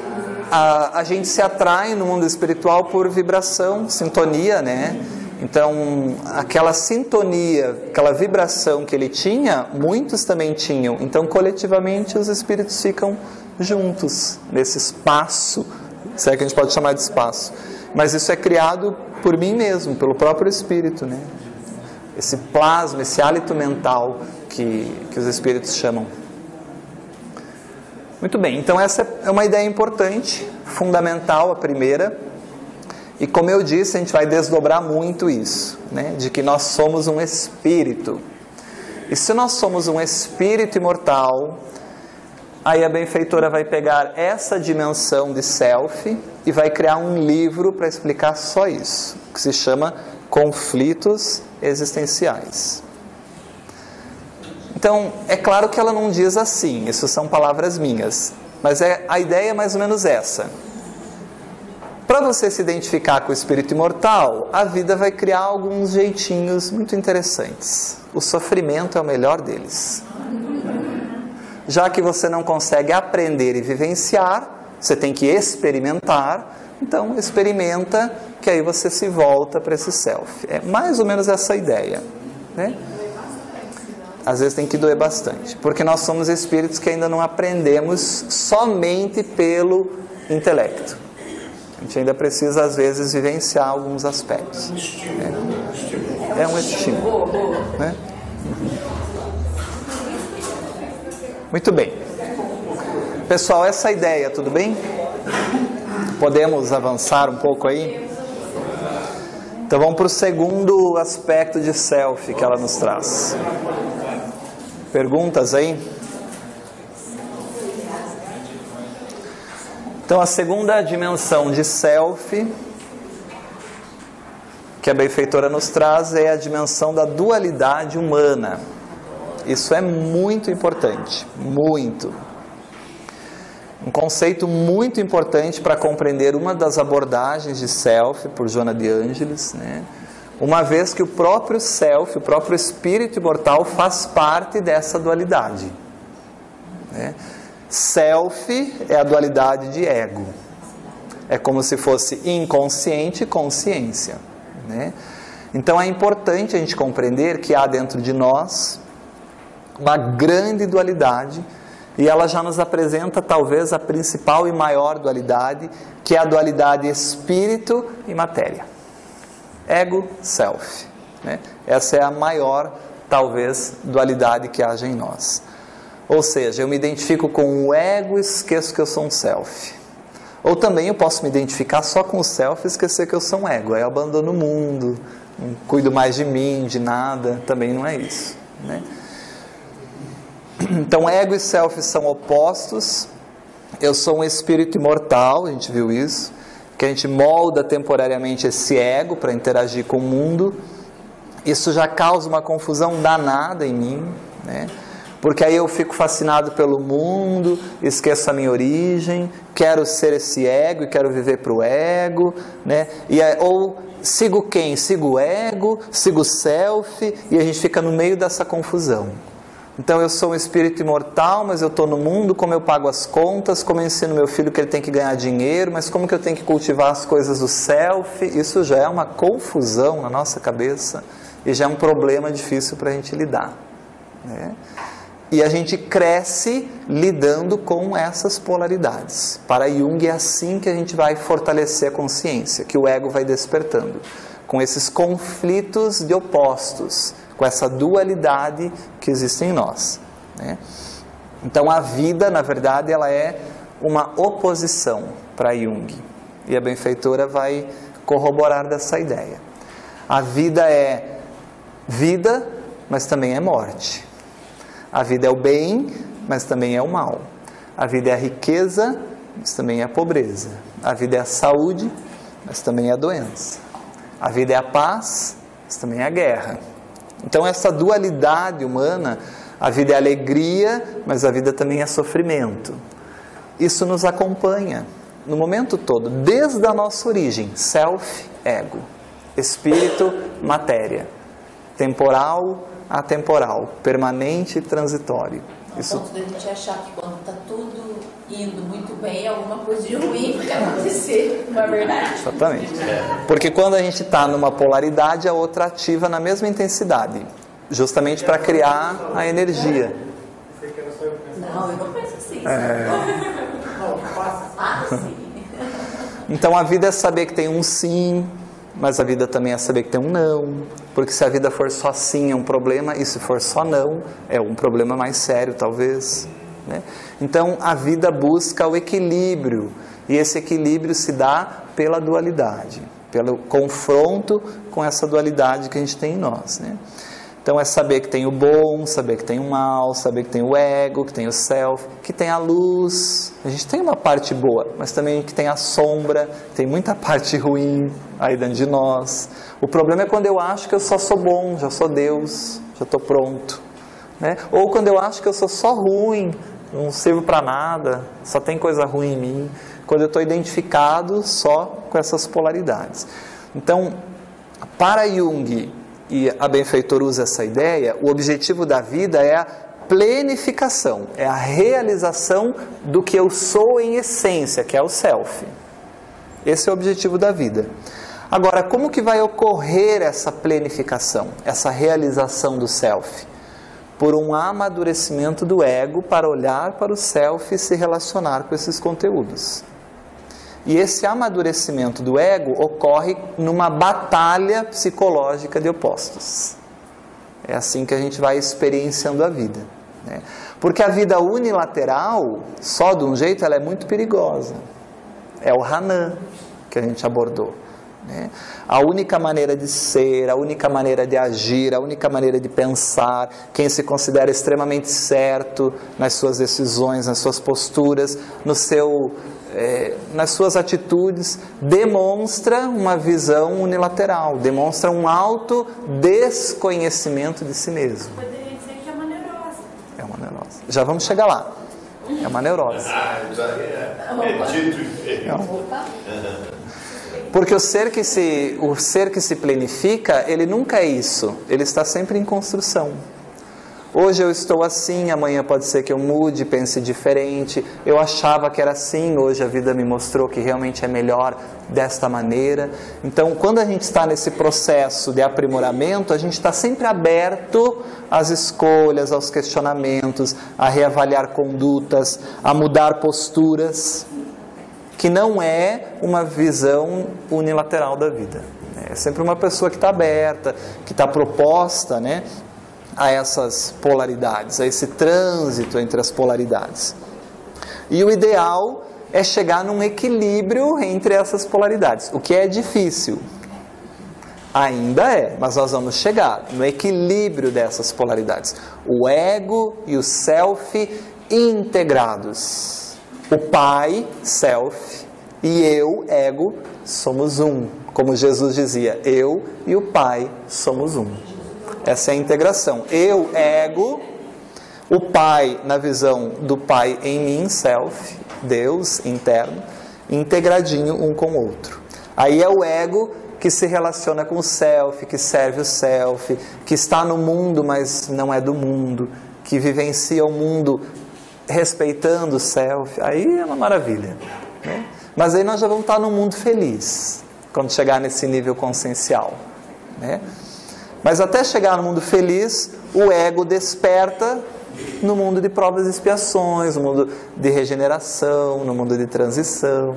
S2: a gente se atrai no mundo espiritual por vibração, sintonia, né? Então, aquela sintonia, aquela vibração que ele tinha, muitos também tinham. Então, coletivamente, os espíritos ficam juntos nesse espaço, se é que a gente pode chamar de espaço. Mas isso é criado por mim mesmo, pelo próprio espírito, né? Esse plasma, esse hálito mental que os espíritos chamam. Muito bem, então essa é uma ideia importante, fundamental, a primeira. E como eu disse, a gente vai desdobrar muito isso, né? De que nós somos um espírito. E se nós somos um espírito imortal, aí a benfeitora vai pegar essa dimensão de self e vai criar um livro para explicar só isso, que se chama Conflitos Existenciais. Então, é claro que ela não diz assim, isso são palavras minhas, mas a ideia é mais ou menos essa. Para você se identificar com o espírito imortal, a vida vai criar alguns jeitinhos muito interessantes. O sofrimento é o melhor deles. Já que você não consegue aprender e vivenciar, você tem que experimentar, então experimenta, que aí você se volta para esse self. É mais ou menos essa ideia, né? Às vezes tem que doer bastante, porque nós somos espíritos que ainda não aprendemos somente pelo intelecto. A gente ainda precisa, às vezes, vivenciar alguns aspectos. É um estímulo. Né? Muito bem. Pessoal, essa ideia, tudo bem? Podemos avançar um pouco aí? Então vamos para o segundo aspecto de self que ela nos traz. Perguntas aí? Então a segunda dimensão de self que a benfeitora nos traz é a dimensão da dualidade humana. Isso é muito importante, muito. Um conceito muito importante para compreender uma das abordagens de self por Joana de Ângeles, né? Uma vez que o próprio self, o próprio espírito imortal faz parte dessa dualidade, né? Self é a dualidade de ego. É como se fosse inconsciente e consciência, né? Então é importante a gente compreender que há dentro de nós uma grande dualidade, e ela já nos apresenta talvez a principal e maior dualidade, que é a dualidade espírito e matéria. Ego, self, né? Essa é a maior, talvez, dualidade que haja em nós. Ou seja, eu me identifico com o ego e esqueço que eu sou um self. Ou também eu posso me identificar só com o self e esquecer que eu sou um ego. Aí eu abandono o mundo, não cuido mais de mim, de nada. Também não é isso, né? Então ego e self são opostos. Eu sou um espírito imortal, a gente viu isso, que a gente molda temporariamente esse ego para interagir com o mundo. Isso já causa uma confusão danada em mim, né? Porque aí eu fico fascinado pelo mundo, esqueço a minha origem, quero ser esse ego e quero viver para o ego, né? Ou sigo quem? Sigo o ego, sigo o self, e a gente fica no meio dessa confusão. Então eu sou um espírito imortal, mas eu estou no mundo, como eu pago as contas, como eu ensino meu filho que ele tem que ganhar dinheiro, mas como que eu tenho que cultivar as coisas do self? Isso já é uma confusão na nossa cabeça e já é um problema difícil para a gente lidar, né? E a gente cresce lidando com essas polaridades. Para Jung é assim que a gente vai fortalecer a consciência, que o ego vai despertando, com esses conflitos de opostos, com essa dualidade que existe em nós, né? Então a vida, na verdade, ela é uma oposição para Jung. E a benfeitora vai corroborar dessa ideia. A vida é vida, mas também é morte. A vida é o bem, mas também é o mal. A vida é a riqueza, mas também é a pobreza. A vida é a saúde, mas também é a doença. A vida é a paz, mas também é a guerra. Então essa dualidade humana, a vida é alegria, mas a vida também é sofrimento. Isso nos acompanha no momento todo, desde a nossa origem, self, ego, espírito, matéria, temporal, atemporal, permanente e transitório.
S6: Isso... ponto de a gente achar que quando está tudo indo muito bem, alguma coisa de ruim vai acontecer, não é verdade?
S2: Exatamente. Porque quando a gente está numa polaridade, a outra ativa na mesma intensidade, justamente para criar a energia.
S6: Não, eu não penso assim. Sim.
S2: Então a vida é saber que tem um sim, mas a vida também é saber que tem um não. Porque se a vida for só sim é um problema, e se for só não, é um problema mais sério talvez, né? Então a vida busca o equilíbrio, e esse equilíbrio se dá pela dualidade, pelo confronto com essa dualidade que a gente tem em nós, né? Então é saber que tem o bom, saber que tem o mal, saber que tem o ego, que tem o self, que tem a luz. A gente tem uma parte boa, mas também que tem a sombra, tem muita parte ruim aí dentro de nós. O problema é quando eu acho que eu só sou bom, já sou Deus, já estou pronto. né? Ou quando eu acho que eu sou só ruim, não sirvo para nada, só tem coisa ruim em mim, quando eu estou identificado só com essas polaridades. Então, para Jung, e a benfeitor usa essa ideia, o objetivo da vida é a plenificação, é a realização do que eu sou em essência, que é o self. Esse é o objetivo da vida. Agora, como que vai ocorrer essa plenificação, essa realização do self? Por um amadurecimento do ego para olhar para o self e se relacionar com esses conteúdos. E esse amadurecimento do ego ocorre numa batalha psicológica de opostos. É assim que a gente vai experienciando a vida, né? Porque a vida unilateral, só de um jeito, ela é muito perigosa. É o Hanan que a gente abordou, né? A única maneira de ser, a única maneira de agir, a única maneira de pensar, quem se considera extremamente certo nas suas decisões, nas suas posturas, nas suas atitudes, demonstra uma visão unilateral, demonstra um alto desconhecimento de si mesmo.
S3: Poderia dizer que é uma neurose.
S2: É uma neurose. Já vamos chegar lá. É uma neurose.
S4: É dito e feito.
S2: Porque o ser que se plenifica, ele nunca é isso. Ele está sempre em construção. Hoje eu estou assim, amanhã pode ser que eu mude, pense diferente. Eu achava que era assim, hoje a vida me mostrou que realmente é melhor desta maneira. Então, quando a gente está nesse processo de aprimoramento, a gente está sempre aberto às escolhas, aos questionamentos, a reavaliar condutas, a mudar posturas, que não é uma visão unilateral da vida. É sempre uma pessoa que está aberta, que está proposta, né, a essas polaridades, a esse trânsito entre as polaridades. E o ideal é chegar num equilíbrio entre essas polaridades, o que é difícil. Ainda é, mas nós vamos chegar no equilíbrio dessas polaridades. O ego e o self integrados. O pai, self, e eu, ego, somos um. Como Jesus dizia, eu e o pai somos um. Essa é a integração. Eu, ego, o pai na visão do pai em mim, self, Deus interno, integradinho um com o outro. Aí é o ego que se relaciona com o self, que serve o self, que está no mundo, mas não é do mundo, que vivencia o mundo respeitando o self. Aí é uma maravilha, né? Mas aí nós já vamos estar num mundo feliz, quando chegar nesse nível consciencial, né? Mas até chegar no mundo feliz, o ego desperta no mundo de provas e expiações, no mundo de regeneração, no mundo de transição,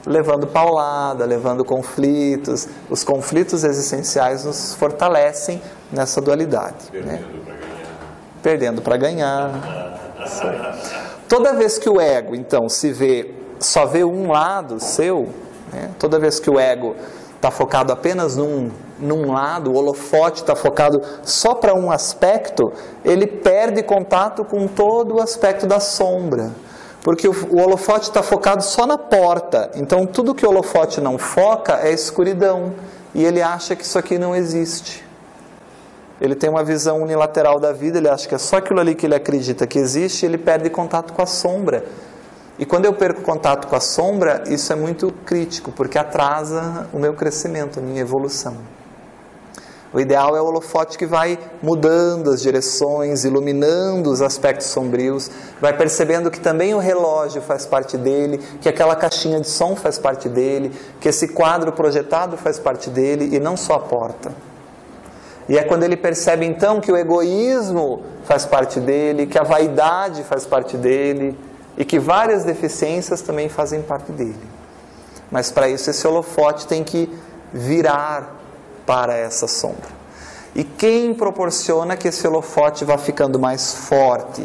S2: levando paulada, levando conflitos. Os conflitos existenciais nos fortalecem nessa dualidade, né? Perdendo para ganhar. Isso aí. Toda vez que o ego, então, só vê um lado seu, né? Toda vez que o ego está focado apenas num lado, o holofote está focado só para um aspecto, ele perde contato com todo o aspecto da sombra. Porque o holofote está focado só na porta. Então tudo que o holofote não foca é escuridão. E ele acha que isso aqui não existe. Ele tem uma visão unilateral da vida, ele acha que é só aquilo ali que ele acredita que existe, e ele perde contato com a sombra. E quando eu perco contato com a sombra, isso é muito crítico, porque atrasa o meu crescimento, a minha evolução. O ideal é o holofote que vai mudando as direções, iluminando os aspectos sombrios, vai percebendo que também o relógio faz parte dele, que aquela caixinha de som faz parte dele, que esse quadro projetado faz parte dele, e não só a porta. E é quando ele percebe então que o egoísmo faz parte dele, que a vaidade faz parte dele, e que várias deficiências também fazem parte dele. Mas para isso esse holofote tem que virar para essa sombra. E quem proporciona que esse holofote vá ficando mais forte?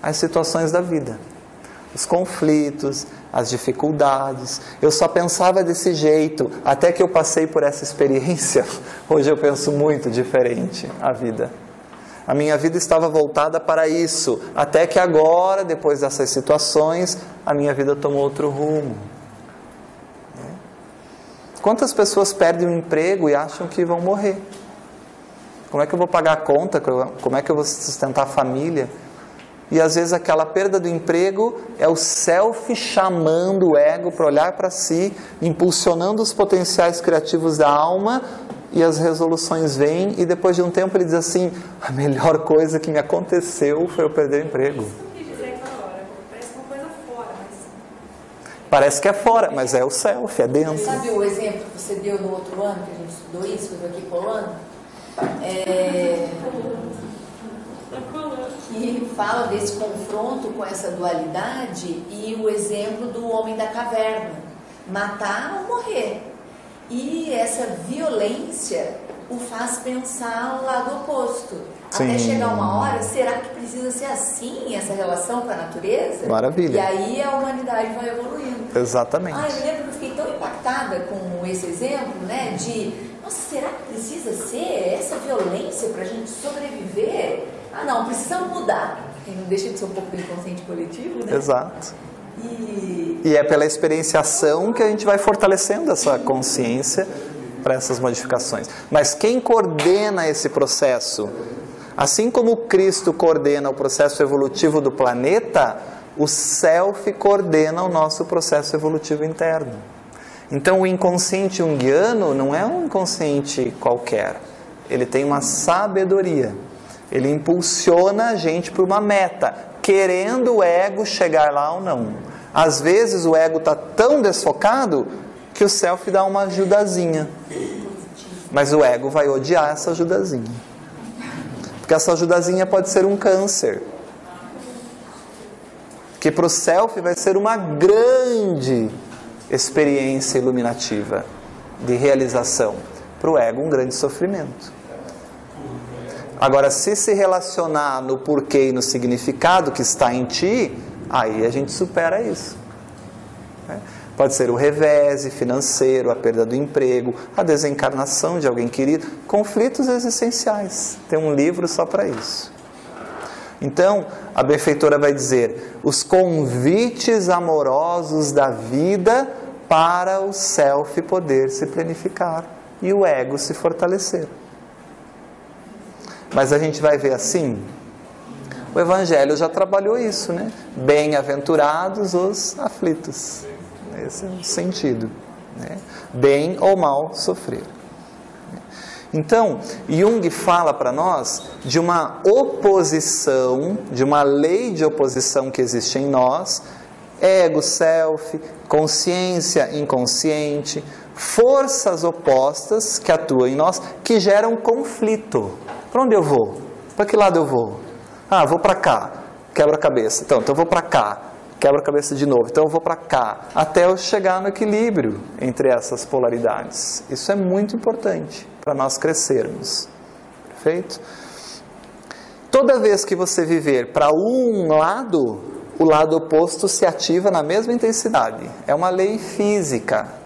S2: As situações da vida, os conflitos, as dificuldades. Eu só pensava desse jeito, até que eu passei por essa experiência. Hoje eu penso muito diferente a vida. A minha vida estava voltada para isso, até que agora, depois dessas situações, a minha vida tomou outro rumo. Quantas pessoas perdem o emprego e acham que vão morrer? Como é que eu vou pagar a conta? Como é que eu vou sustentar a família? E às vezes aquela perda do emprego é o self chamando o ego para olhar para si, impulsionando os potenciais criativos da alma, e as resoluções vêm, e depois de um tempo ele diz assim: a melhor coisa que me aconteceu foi eu perder o emprego. Parece que é fora, mas é o self, é dentro.
S6: Sabe o exemplo que você deu no outro ano, que a gente estudou isso, que eu estou aqui colando? Que fala desse confronto com essa dualidade, e o exemplo do homem da caverna, matar ou morrer. E essa violência o faz pensar o lado oposto. Sim. Até chegar uma hora, será que precisa ser assim essa relação com a natureza?
S2: Maravilha.
S6: E aí a humanidade vai evoluindo.
S2: Exatamente.
S6: Eu me lembro que eu fiquei tão impactada com esse exemplo, né? De, nossa, será que precisa ser essa violência para a gente sobreviver? Não, precisamos mudar. E não deixa de ser um pouco do inconsciente coletivo, né?
S2: Exato. E é pela experienciação que a gente vai fortalecendo essa consciência para essas modificações. Mas quem coordena esse processo? Assim como o Cristo coordena o processo evolutivo do planeta, o Self coordena o nosso processo evolutivo interno. Então o inconsciente junguiano não é um inconsciente qualquer. Ele tem uma sabedoria. Ele impulsiona a gente para uma meta, querendo o ego chegar lá ou não. Às vezes o ego está tão desfocado que o Self dá uma ajudazinha. Mas o ego vai odiar essa ajudazinha. Porque essa ajudazinha pode ser um câncer. Que para o Self vai ser uma grande experiência iluminativa de realização. Para o ego, um grande sofrimento. Agora, se relacionar no porquê e no significado que está em ti, aí a gente supera isso. Pode ser o revés financeiro, a perda do emprego, a desencarnação de alguém querido, conflitos existenciais. Tem um livro só para isso. Então, a benfeitora vai dizer, os convites amorosos da vida para o Self poder se planificar e o ego se fortalecer. Mas a gente vai ver assim, o Evangelho já trabalhou isso, né? Bem-aventurados os aflitos. Esse é o sentido, né? Bem ou mal sofrer. Então, Jung fala para nós de uma oposição, de uma lei de oposição que existe em nós, ego, self, consciência, inconsciente, forças opostas que atuam em nós, que geram conflito. Para onde eu vou? Para que lado eu vou? Vou para cá, quebra-cabeça. Então eu vou para cá, quebra-cabeça de novo. Então eu vou para cá, até eu chegar no equilíbrio entre essas polaridades. Isso é muito importante para nós crescermos. Perfeito? Toda vez que você viver para um lado, o lado oposto se ativa na mesma intensidade. É uma lei física.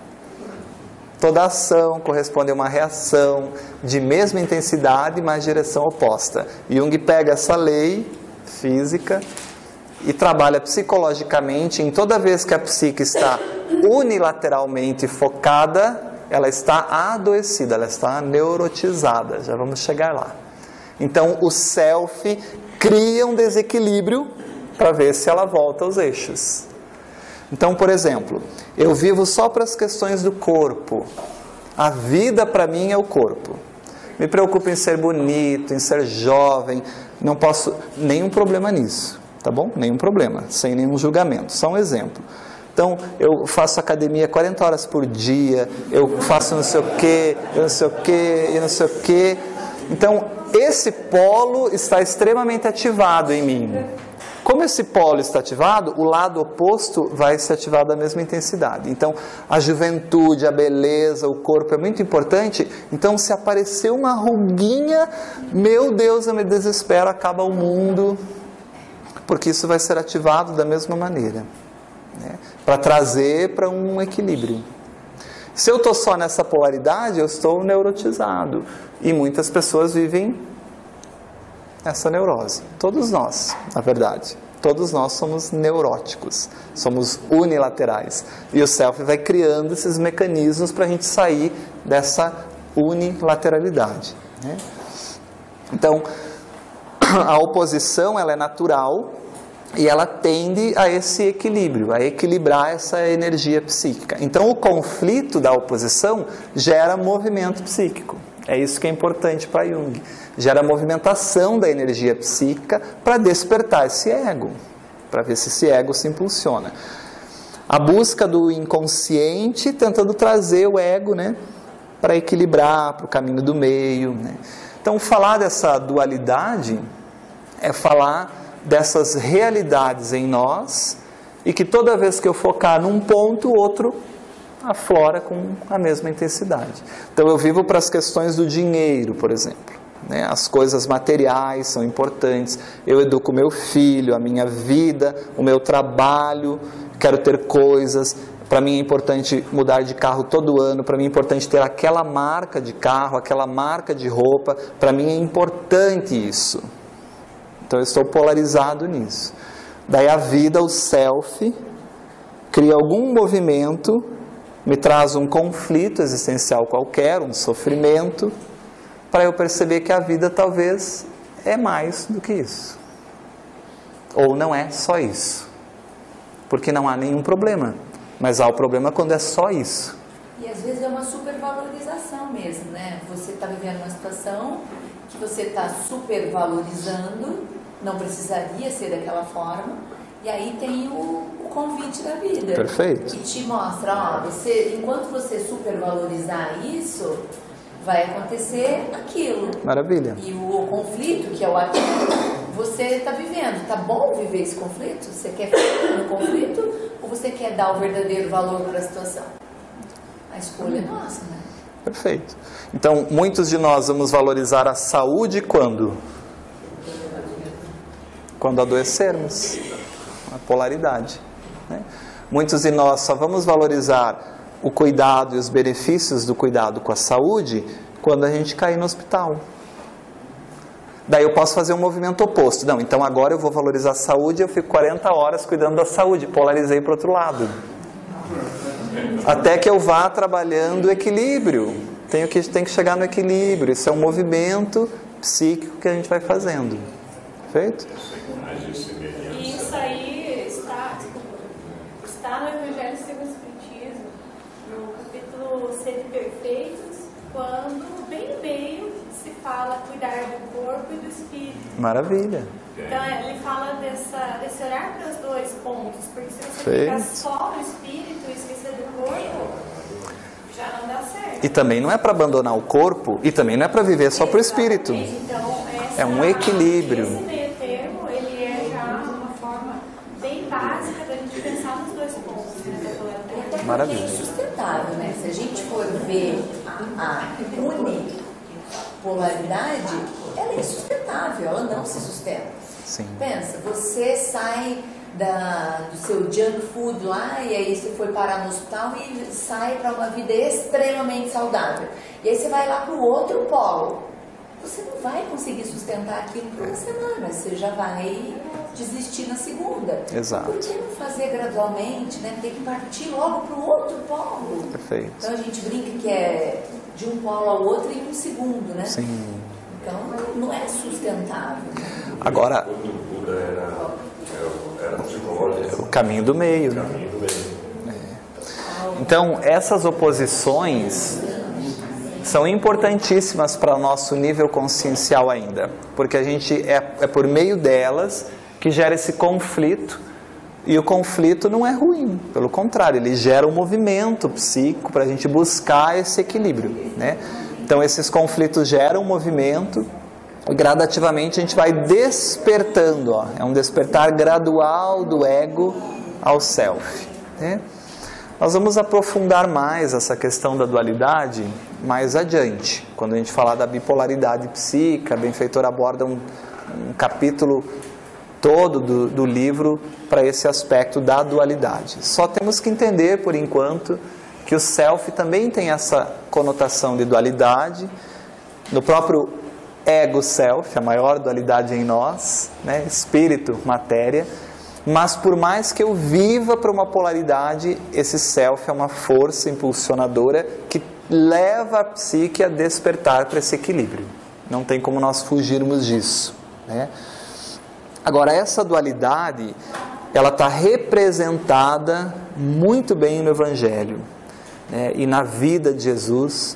S2: Toda ação corresponde a uma reação de mesma intensidade, mas direção oposta. Jung pega essa lei física e trabalha psicologicamente em toda vez que a psique está unilateralmente focada, ela está adoecida, ela está neurotizada. Já vamos chegar lá. Então o Self cria um desequilíbrio para ver se ela volta aos eixos. Então, por exemplo, eu vivo só para as questões do corpo. A vida para mim é o corpo. Me preocupo em ser bonito, em ser jovem. Não posso, nenhum problema nisso, tá bom? Nenhum problema, sem nenhum julgamento. Só um exemplo. Então, eu faço academia 40 horas por dia, eu faço não sei o quê, eu não sei o quê, eu não sei o quê. Então, esse polo está extremamente ativado em mim. Como esse polo está ativado, o lado oposto vai se ativar da mesma intensidade. Então, a juventude, a beleza, o corpo é muito importante. Então, se aparecer uma ruguinha, meu Deus, eu me desespero, acaba o mundo. Porque isso vai ser ativado da mesma maneira, né? Para trazer para um equilíbrio. Se eu estou só nessa polaridade, eu estou neurotizado. E muitas pessoas vivem essa neurose. Todos nós, na verdade. Todos nós somos neuróticos. Somos unilaterais. E o Self vai criando esses mecanismos para a gente sair dessa unilateralidade, né? Então, a oposição ela é natural e ela tende a esse equilíbrio, a equilibrar essa energia psíquica. Então, o conflito da oposição gera movimento psíquico. É isso que é importante para Jung. Gera movimentação da energia psíquica para despertar esse ego, para ver se esse ego se impulsiona. A busca do inconsciente tentando trazer o ego, né, para equilibrar, para o caminho do meio, né? Então, falar dessa dualidade é falar dessas realidades em nós e que toda vez que eu focar num ponto, o outro aflora com a mesma intensidade. Então, eu vivo para as questões do dinheiro, por exemplo, né? As coisas materiais são importantes, eu educo meu filho, a minha vida, o meu trabalho, quero ter coisas. Para mim é importante mudar de carro todo ano, para mim é importante ter aquela marca de carro, aquela marca de roupa, para mim é importante isso. Então eu estou polarizado nisso. Daí a vida, o self, cria algum movimento, me traz um conflito existencial qualquer, um sofrimento, para eu perceber que a vida talvez é mais do que isso. Ou não é só isso. Porque não há nenhum problema. Mas há o problema quando é só isso.
S6: E às vezes é uma supervalorização mesmo, né? Você está vivendo uma situação que você está supervalorizando, não precisaria ser daquela forma, e aí tem o convite da vida.
S2: Perfeito.
S6: Que te mostra, ó, você, enquanto você supervalorizar isso, vai acontecer aquilo.
S2: Maravilha.
S6: E o conflito, que é o aquilo, você está vivendo. Tá bom viver esse conflito? Você quer ficar no conflito ou você quer dar o verdadeiro valor para a situação? A escolha é nossa, né?
S2: Perfeito. Então, muitos de nós vamos valorizar a saúde quando? Quando adoecermos. A polaridade, né? Muitos de nós só vamos valorizar o cuidado e os benefícios do cuidado com a saúde quando a gente cair no hospital. Daí eu posso fazer um movimento oposto. Não, então agora eu vou valorizar a saúde e eu fico 40 horas cuidando da saúde. Polarizei para o outro lado. Até que eu vá trabalhando o equilíbrio. Tem que chegar no equilíbrio. Isso é um movimento psíquico que a gente vai fazendo. Perfeito?
S3: E isso aí está no Evangelho segundo o Espiritismo, no capítulo Sede Perfeitos, quando bem no meio se fala cuidar do corpo e do espírito.
S2: Maravilha.
S3: Então ele fala desse olhar para os dois pontos, porque se você ficar só no espírito e esquecer do corpo, já não dá certo.
S2: E também não é para abandonar o corpo, e também não é para viver só para o espírito.
S3: Então,
S2: é um equilíbrio.
S3: Esse meio termo, ele é já uma forma bem básica da gente pensar nos dois pontos, né?
S2: Maravilha.
S6: É insustentável, né? Se a gente for ver a unipolaridade, ela é insustentável, ela não se sustenta.
S2: Sim.
S6: Pensa, você sai do seu junk food lá e aí você foi parar no hospital e sai para uma vida extremamente saudável. E aí você vai lá para o outro polo. Você não vai conseguir sustentar aquilo por uma semana, você já vai desistir na segunda.
S2: Exato.
S6: Por que não fazer gradualmente, né? Tem que partir logo para o outro polo.
S2: Perfeito.
S6: Então a gente brinca que é de um polo ao outro em um segundo, né?
S2: Sim.
S6: Então não é sustentável.
S2: Agora,
S4: O Buda era psicológico.
S2: o caminho do meio, né? Então, essas oposições são importantíssimas para o nosso nível consciencial ainda, porque a gente é por meio delas que gera esse conflito, e o conflito não é ruim, pelo contrário, ele gera um movimento psíquico para a gente buscar esse equilíbrio, né? Então esses conflitos geram um movimento e gradativamente a gente vai despertando, ó, é um despertar gradual do ego ao self, né? Nós vamos aprofundar mais essa questão da dualidade mais adiante, quando a gente falar da bipolaridade psíquica. A benfeitora aborda um capítulo todo do livro para esse aspecto da dualidade. Só temos que entender, por enquanto, que o self também tem essa conotação de dualidade, no próprio ego-self, a maior dualidade em nós, né? Espírito, matéria. Mas por mais que eu viva para uma polaridade, esse self é uma força impulsionadora que leva a psique a despertar para esse equilíbrio. Não tem como nós fugirmos disso, né? Agora, essa dualidade, ela está representada muito bem no Evangelho, né? E na vida de Jesus,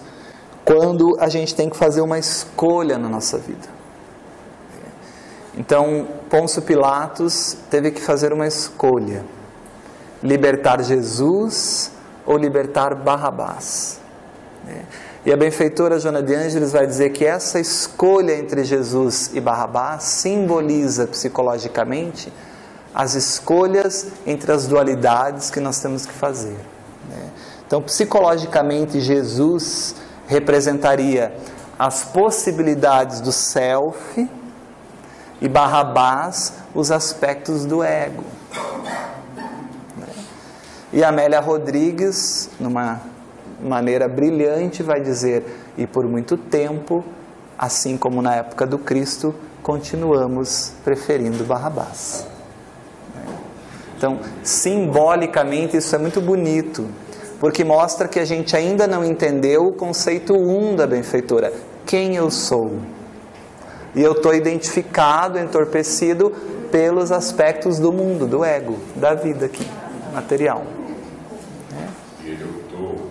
S2: quando a gente tem que fazer uma escolha na nossa vida. Então, Pôncio Pilatos teve que fazer uma escolha: libertar Jesus ou libertar Barrabás. E a benfeitora Joana de Ângeles vai dizer que essa escolha entre Jesus e Barrabás simboliza psicologicamente as escolhas entre as dualidades que nós temos que fazer. Então, psicologicamente, Jesus representaria as possibilidades do self e Barrabás os aspectos do ego. E Amélia Rodrigues, numa maneira brilhante, vai dizer: e por muito tempo, assim como na época do Cristo, continuamos preferindo Barrabás. Então, simbolicamente, isso é muito bonito, porque mostra que a gente ainda não entendeu o conceito 1 da benfeitora: quem eu sou. E eu estou identificado, entorpecido pelos aspectos do mundo, do ego, da vida aqui, material.
S4: E ele optou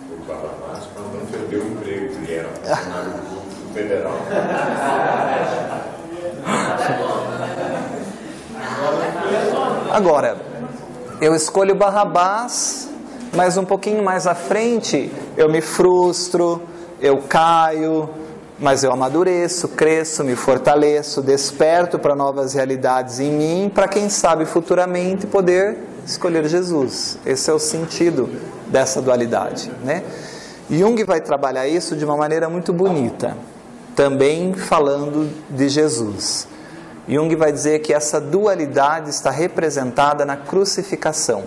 S4: por Barrabás para não perder o emprego, ele era funcionário público federal.
S2: Agora, eu escolho Barrabás, mas um pouquinho mais à frente eu me frustro, eu caio, mas eu amadureço, cresço, me fortaleço, desperto para novas realidades em mim, para quem sabe futuramente poder escolher Jesus. Esse é o sentido dessa dualidade, né? Jung vai trabalhar isso de uma maneira muito bonita, também falando de Jesus. Jung vai dizer que essa dualidade está representada na crucificação.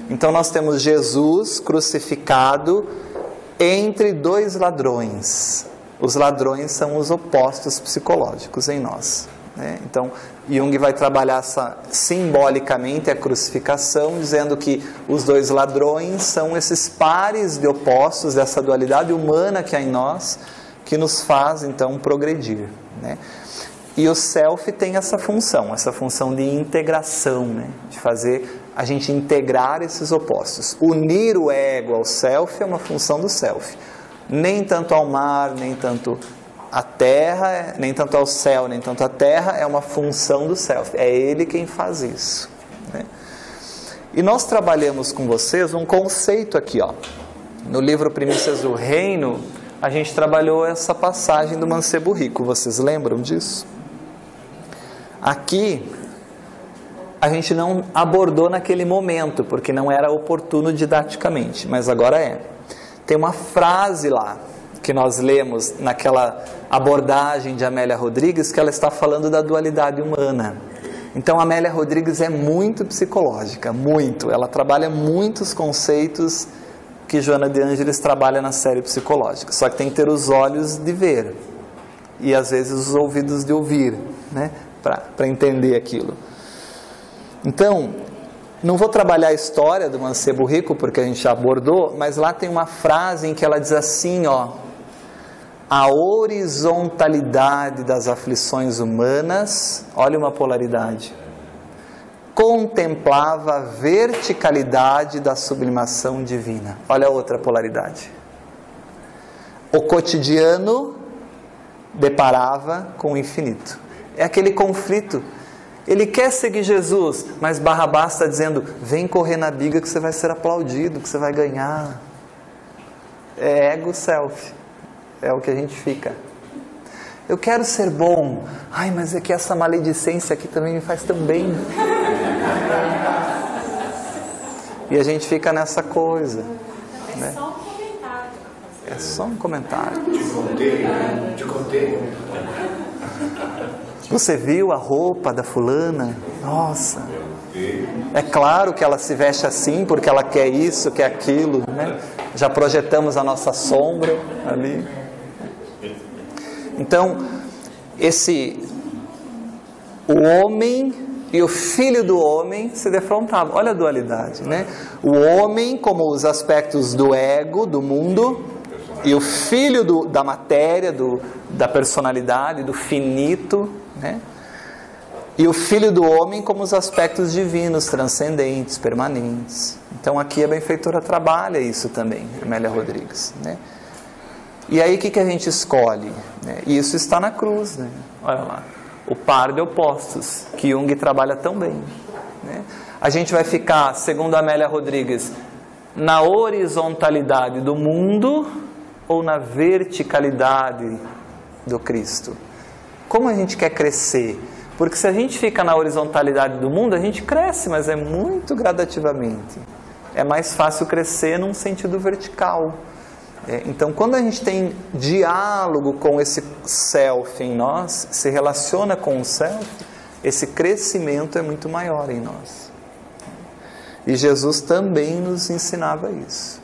S2: Então nós temos Jesus crucificado entre dois ladrões. Os ladrões são os opostos psicológicos em nós, né? Então, Jung vai trabalhar simbolicamente a crucificação, dizendo que os dois ladrões são esses pares de opostos dessa dualidade humana que há em nós, que nos faz, então, progredir, né? E o self tem essa função de integração, né? De fazer a gente integrar esses opostos. Unir o ego ao self é uma função do self. Nem tanto ao mar, nem tanto à terra, nem tanto ao céu, nem tanto à terra, é uma função do self. É ele quem faz isso, né? E nós trabalhamos com vocês um conceito aqui, ó. No livro Primícias do Reino, a gente trabalhou essa passagem do mancebo rico. Vocês lembram disso? Aqui, a gente não abordou naquele momento, porque não era oportuno didaticamente, mas agora é. Tem uma frase lá, que nós lemos naquela abordagem de Amélia Rodrigues, que ela está falando da dualidade humana. Então, Amélia Rodrigues é muito psicológica, muito. Ela trabalha muitos conceitos que Joana de Ângeles trabalha na série psicológica. Só que tem que ter os olhos de ver e, às vezes, os ouvidos de ouvir, né? Para entender aquilo. Então, não vou trabalhar a história do mancebo rico, porque a gente já abordou, mas lá tem uma frase em que ela diz assim, ó: a horizontalidade das aflições humanas, olha uma polaridade, contemplava a verticalidade da sublimação divina. Olha a outra polaridade. O cotidiano deparava com o infinito. É aquele conflito. Ele quer seguir Jesus, mas Barrabás está dizendo: vem correr na biga que você vai ser aplaudido, que você vai ganhar. É ego self. É o que a gente fica. Eu quero ser bom. Ai, mas é que essa maledicência aqui também me faz tão bem. E a gente fica nessa coisa, né?
S3: Só um comentário.
S2: É só um comentário.
S4: Te contei.
S2: Você viu a roupa da fulana? Nossa. É claro que ela se veste assim porque ela quer isso, quer aquilo, né? Já projetamos a nossa sombra ali. Então, o homem e o filho do homem se defrontavam. Olha a dualidade, né? O homem como os aspectos do ego, do mundo, E o filho da matéria, da personalidade, do finito, né? E o filho do homem como os aspectos divinos, transcendentes, permanentes. Então aqui a benfeitora trabalha isso também, Amélia Rodrigues, né? E aí o que a gente escolhe? E isso está na cruz, né? Olha lá, o par de opostos, que Jung trabalha tão bem, né? A gente vai ficar, segundo Amélia Rodrigues, na horizontalidade do mundo ou na verticalidade do Cristo? Como a gente quer crescer? Porque se a gente fica na horizontalidade do mundo, a gente cresce, mas é muito gradativamente. É mais fácil crescer num sentido vertical. Então, quando a gente tem diálogo com esse self em nós, se relaciona com o self, esse crescimento é muito maior em nós. E Jesus também nos ensinava isso.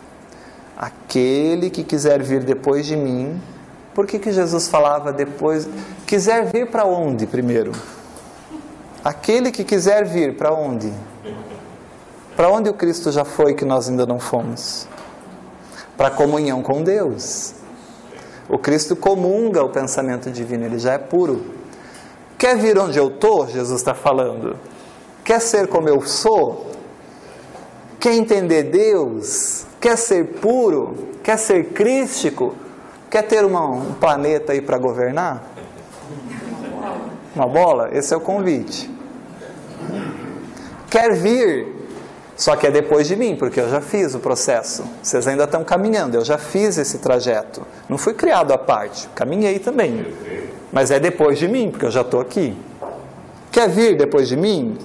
S2: Aquele que quiser vir depois de mim. Por que Jesus falava depois? Quiser vir para onde primeiro? Aquele que quiser vir para onde? Para onde o Cristo já foi que nós ainda não fomos? Para a comunhão com Deus. O Cristo comunga o pensamento divino, ele já é puro. Quer vir onde eu estou? Jesus está falando. Quer ser como eu sou? Quer entender Deus? Quer ser puro? Quer ser crístico? Quer ter um planeta aí para governar? Uma bola? Esse é o convite. Quer vir? Só que é depois de mim, porque eu já fiz o processo. Vocês ainda estão caminhando, eu já fiz esse trajeto. Não fui criado à parte, caminhei também. Mas é depois de mim, porque eu já estou aqui. Quer vir depois de mim?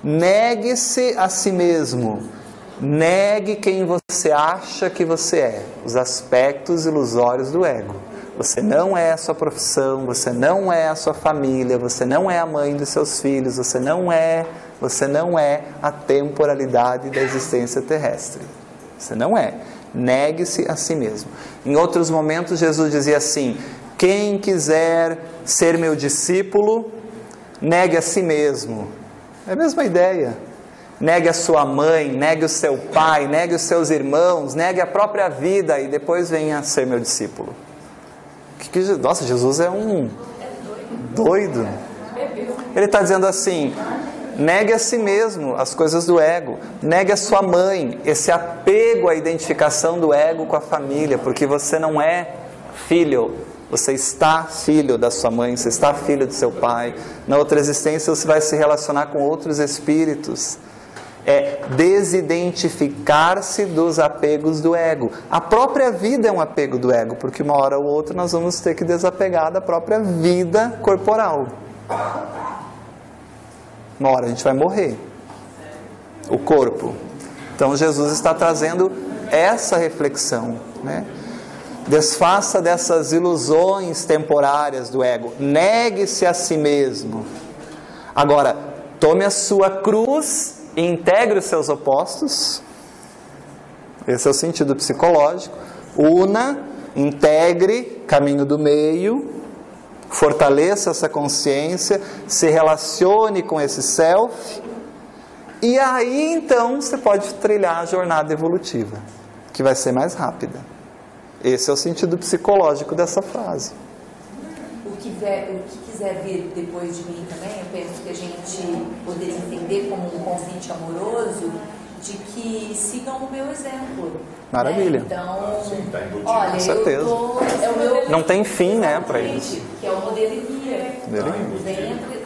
S2: Negue-se a si mesmo. Negue quem você acha que você é. Os aspectos ilusórios do ego. Você não é a sua profissão, você não é a sua família, você não é a mãe dos seus filhos, você não é a temporalidade da existência terrestre. Você não é. Negue-se a si mesmo. Em outros momentos Jesus dizia assim: quem quiser ser meu discípulo, negue a si mesmo. É a mesma ideia. Negue a sua mãe, negue o seu pai, negue os seus irmãos, negue a própria vida e depois venha ser meu discípulo. Nossa, Jesus é um doido. Ele está dizendo assim: negue a si mesmo as coisas do ego, negue a sua mãe, esse apego à identificação do ego com a família, porque você não é filho, você está filho da sua mãe, você está filho do seu pai. Na outra existência você vai se relacionar com outros espíritos. É desidentificar-se dos apegos do ego. A própria vida é um apego do ego, porque uma hora ou outra nós vamos ter que desapegar da própria vida corporal. Uma hora a gente vai morrer. O corpo. Então Jesus está trazendo essa reflexão, né? Desfaça dessas ilusões temporárias do ego. Negue-se a si mesmo. Agora, tome a sua cruz e integre os seus opostos. Esse é o sentido psicológico. Una, integre, caminho do meio, fortaleça essa consciência, se relacione com esse self, e aí então você pode trilhar a jornada evolutiva, que vai ser mais rápida. Esse é o sentido psicológico dessa frase.
S6: O que quiser vir depois de mim também, eu penso que a gente poderia entender como um convite amoroso de que sigam o meu exemplo.
S2: Maravilha.
S6: Né? Então,
S4: tá
S6: olha,
S2: com certeza.
S6: é o meu...
S2: Não tem fim, né, para isso.
S6: Que é o modelo e guia.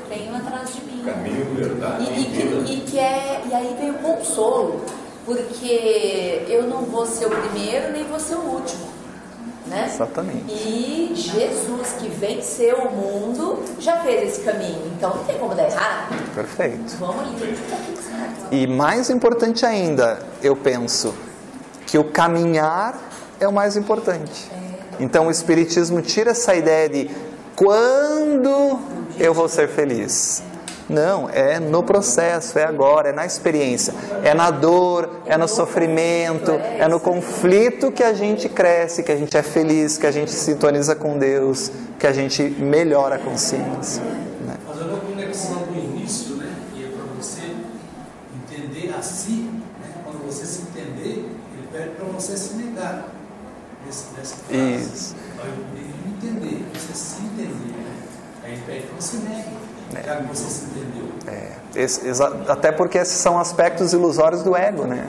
S6: Venham atrás de mim.
S4: Caminho, verdade.
S6: E aí vem o consolo, porque eu não vou ser o primeiro, nem vou ser o último. Né?
S2: Exatamente.
S6: E Jesus, que venceu o mundo, já fez esse caminho. Então não tem como dar errado.
S2: Perfeito.
S6: Vamos ali, tá tudo certo.
S2: E mais importante ainda, eu penso, que o caminhar é o mais importante. Então o Espiritismo tira essa ideia de quando eu vou ser feliz. Não, é no processo, é agora, é na experiência, é na dor, é no sofrimento, é no conflito que a gente cresce, que a gente é feliz, que a gente sintoniza com Deus, que a gente melhora a consciência. Né?
S5: Fazendo a conexão do início, né, que é para você entender a si, né, quando você se entender, ele pede para você se negar. dessa frase.
S2: Isso.
S5: Entender, você se entender, né? Aí pede que você negue, já que você se entendeu.
S2: Até porque esses são aspectos ilusórios do ego, né?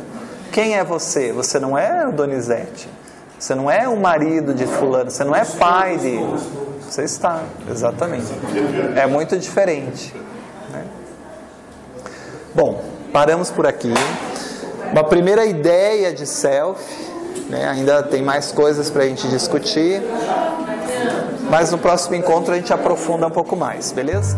S2: Quem é você? Você não é o Donizete. Você não é o marido de fulano. Você não é pai de... Você está, exatamente. É muito diferente, né? Bom, paramos por aqui. Uma primeira ideia de self, né? Ainda tem mais coisas para a gente discutir. Mas no próximo encontro a gente aprofunda um pouco mais, beleza?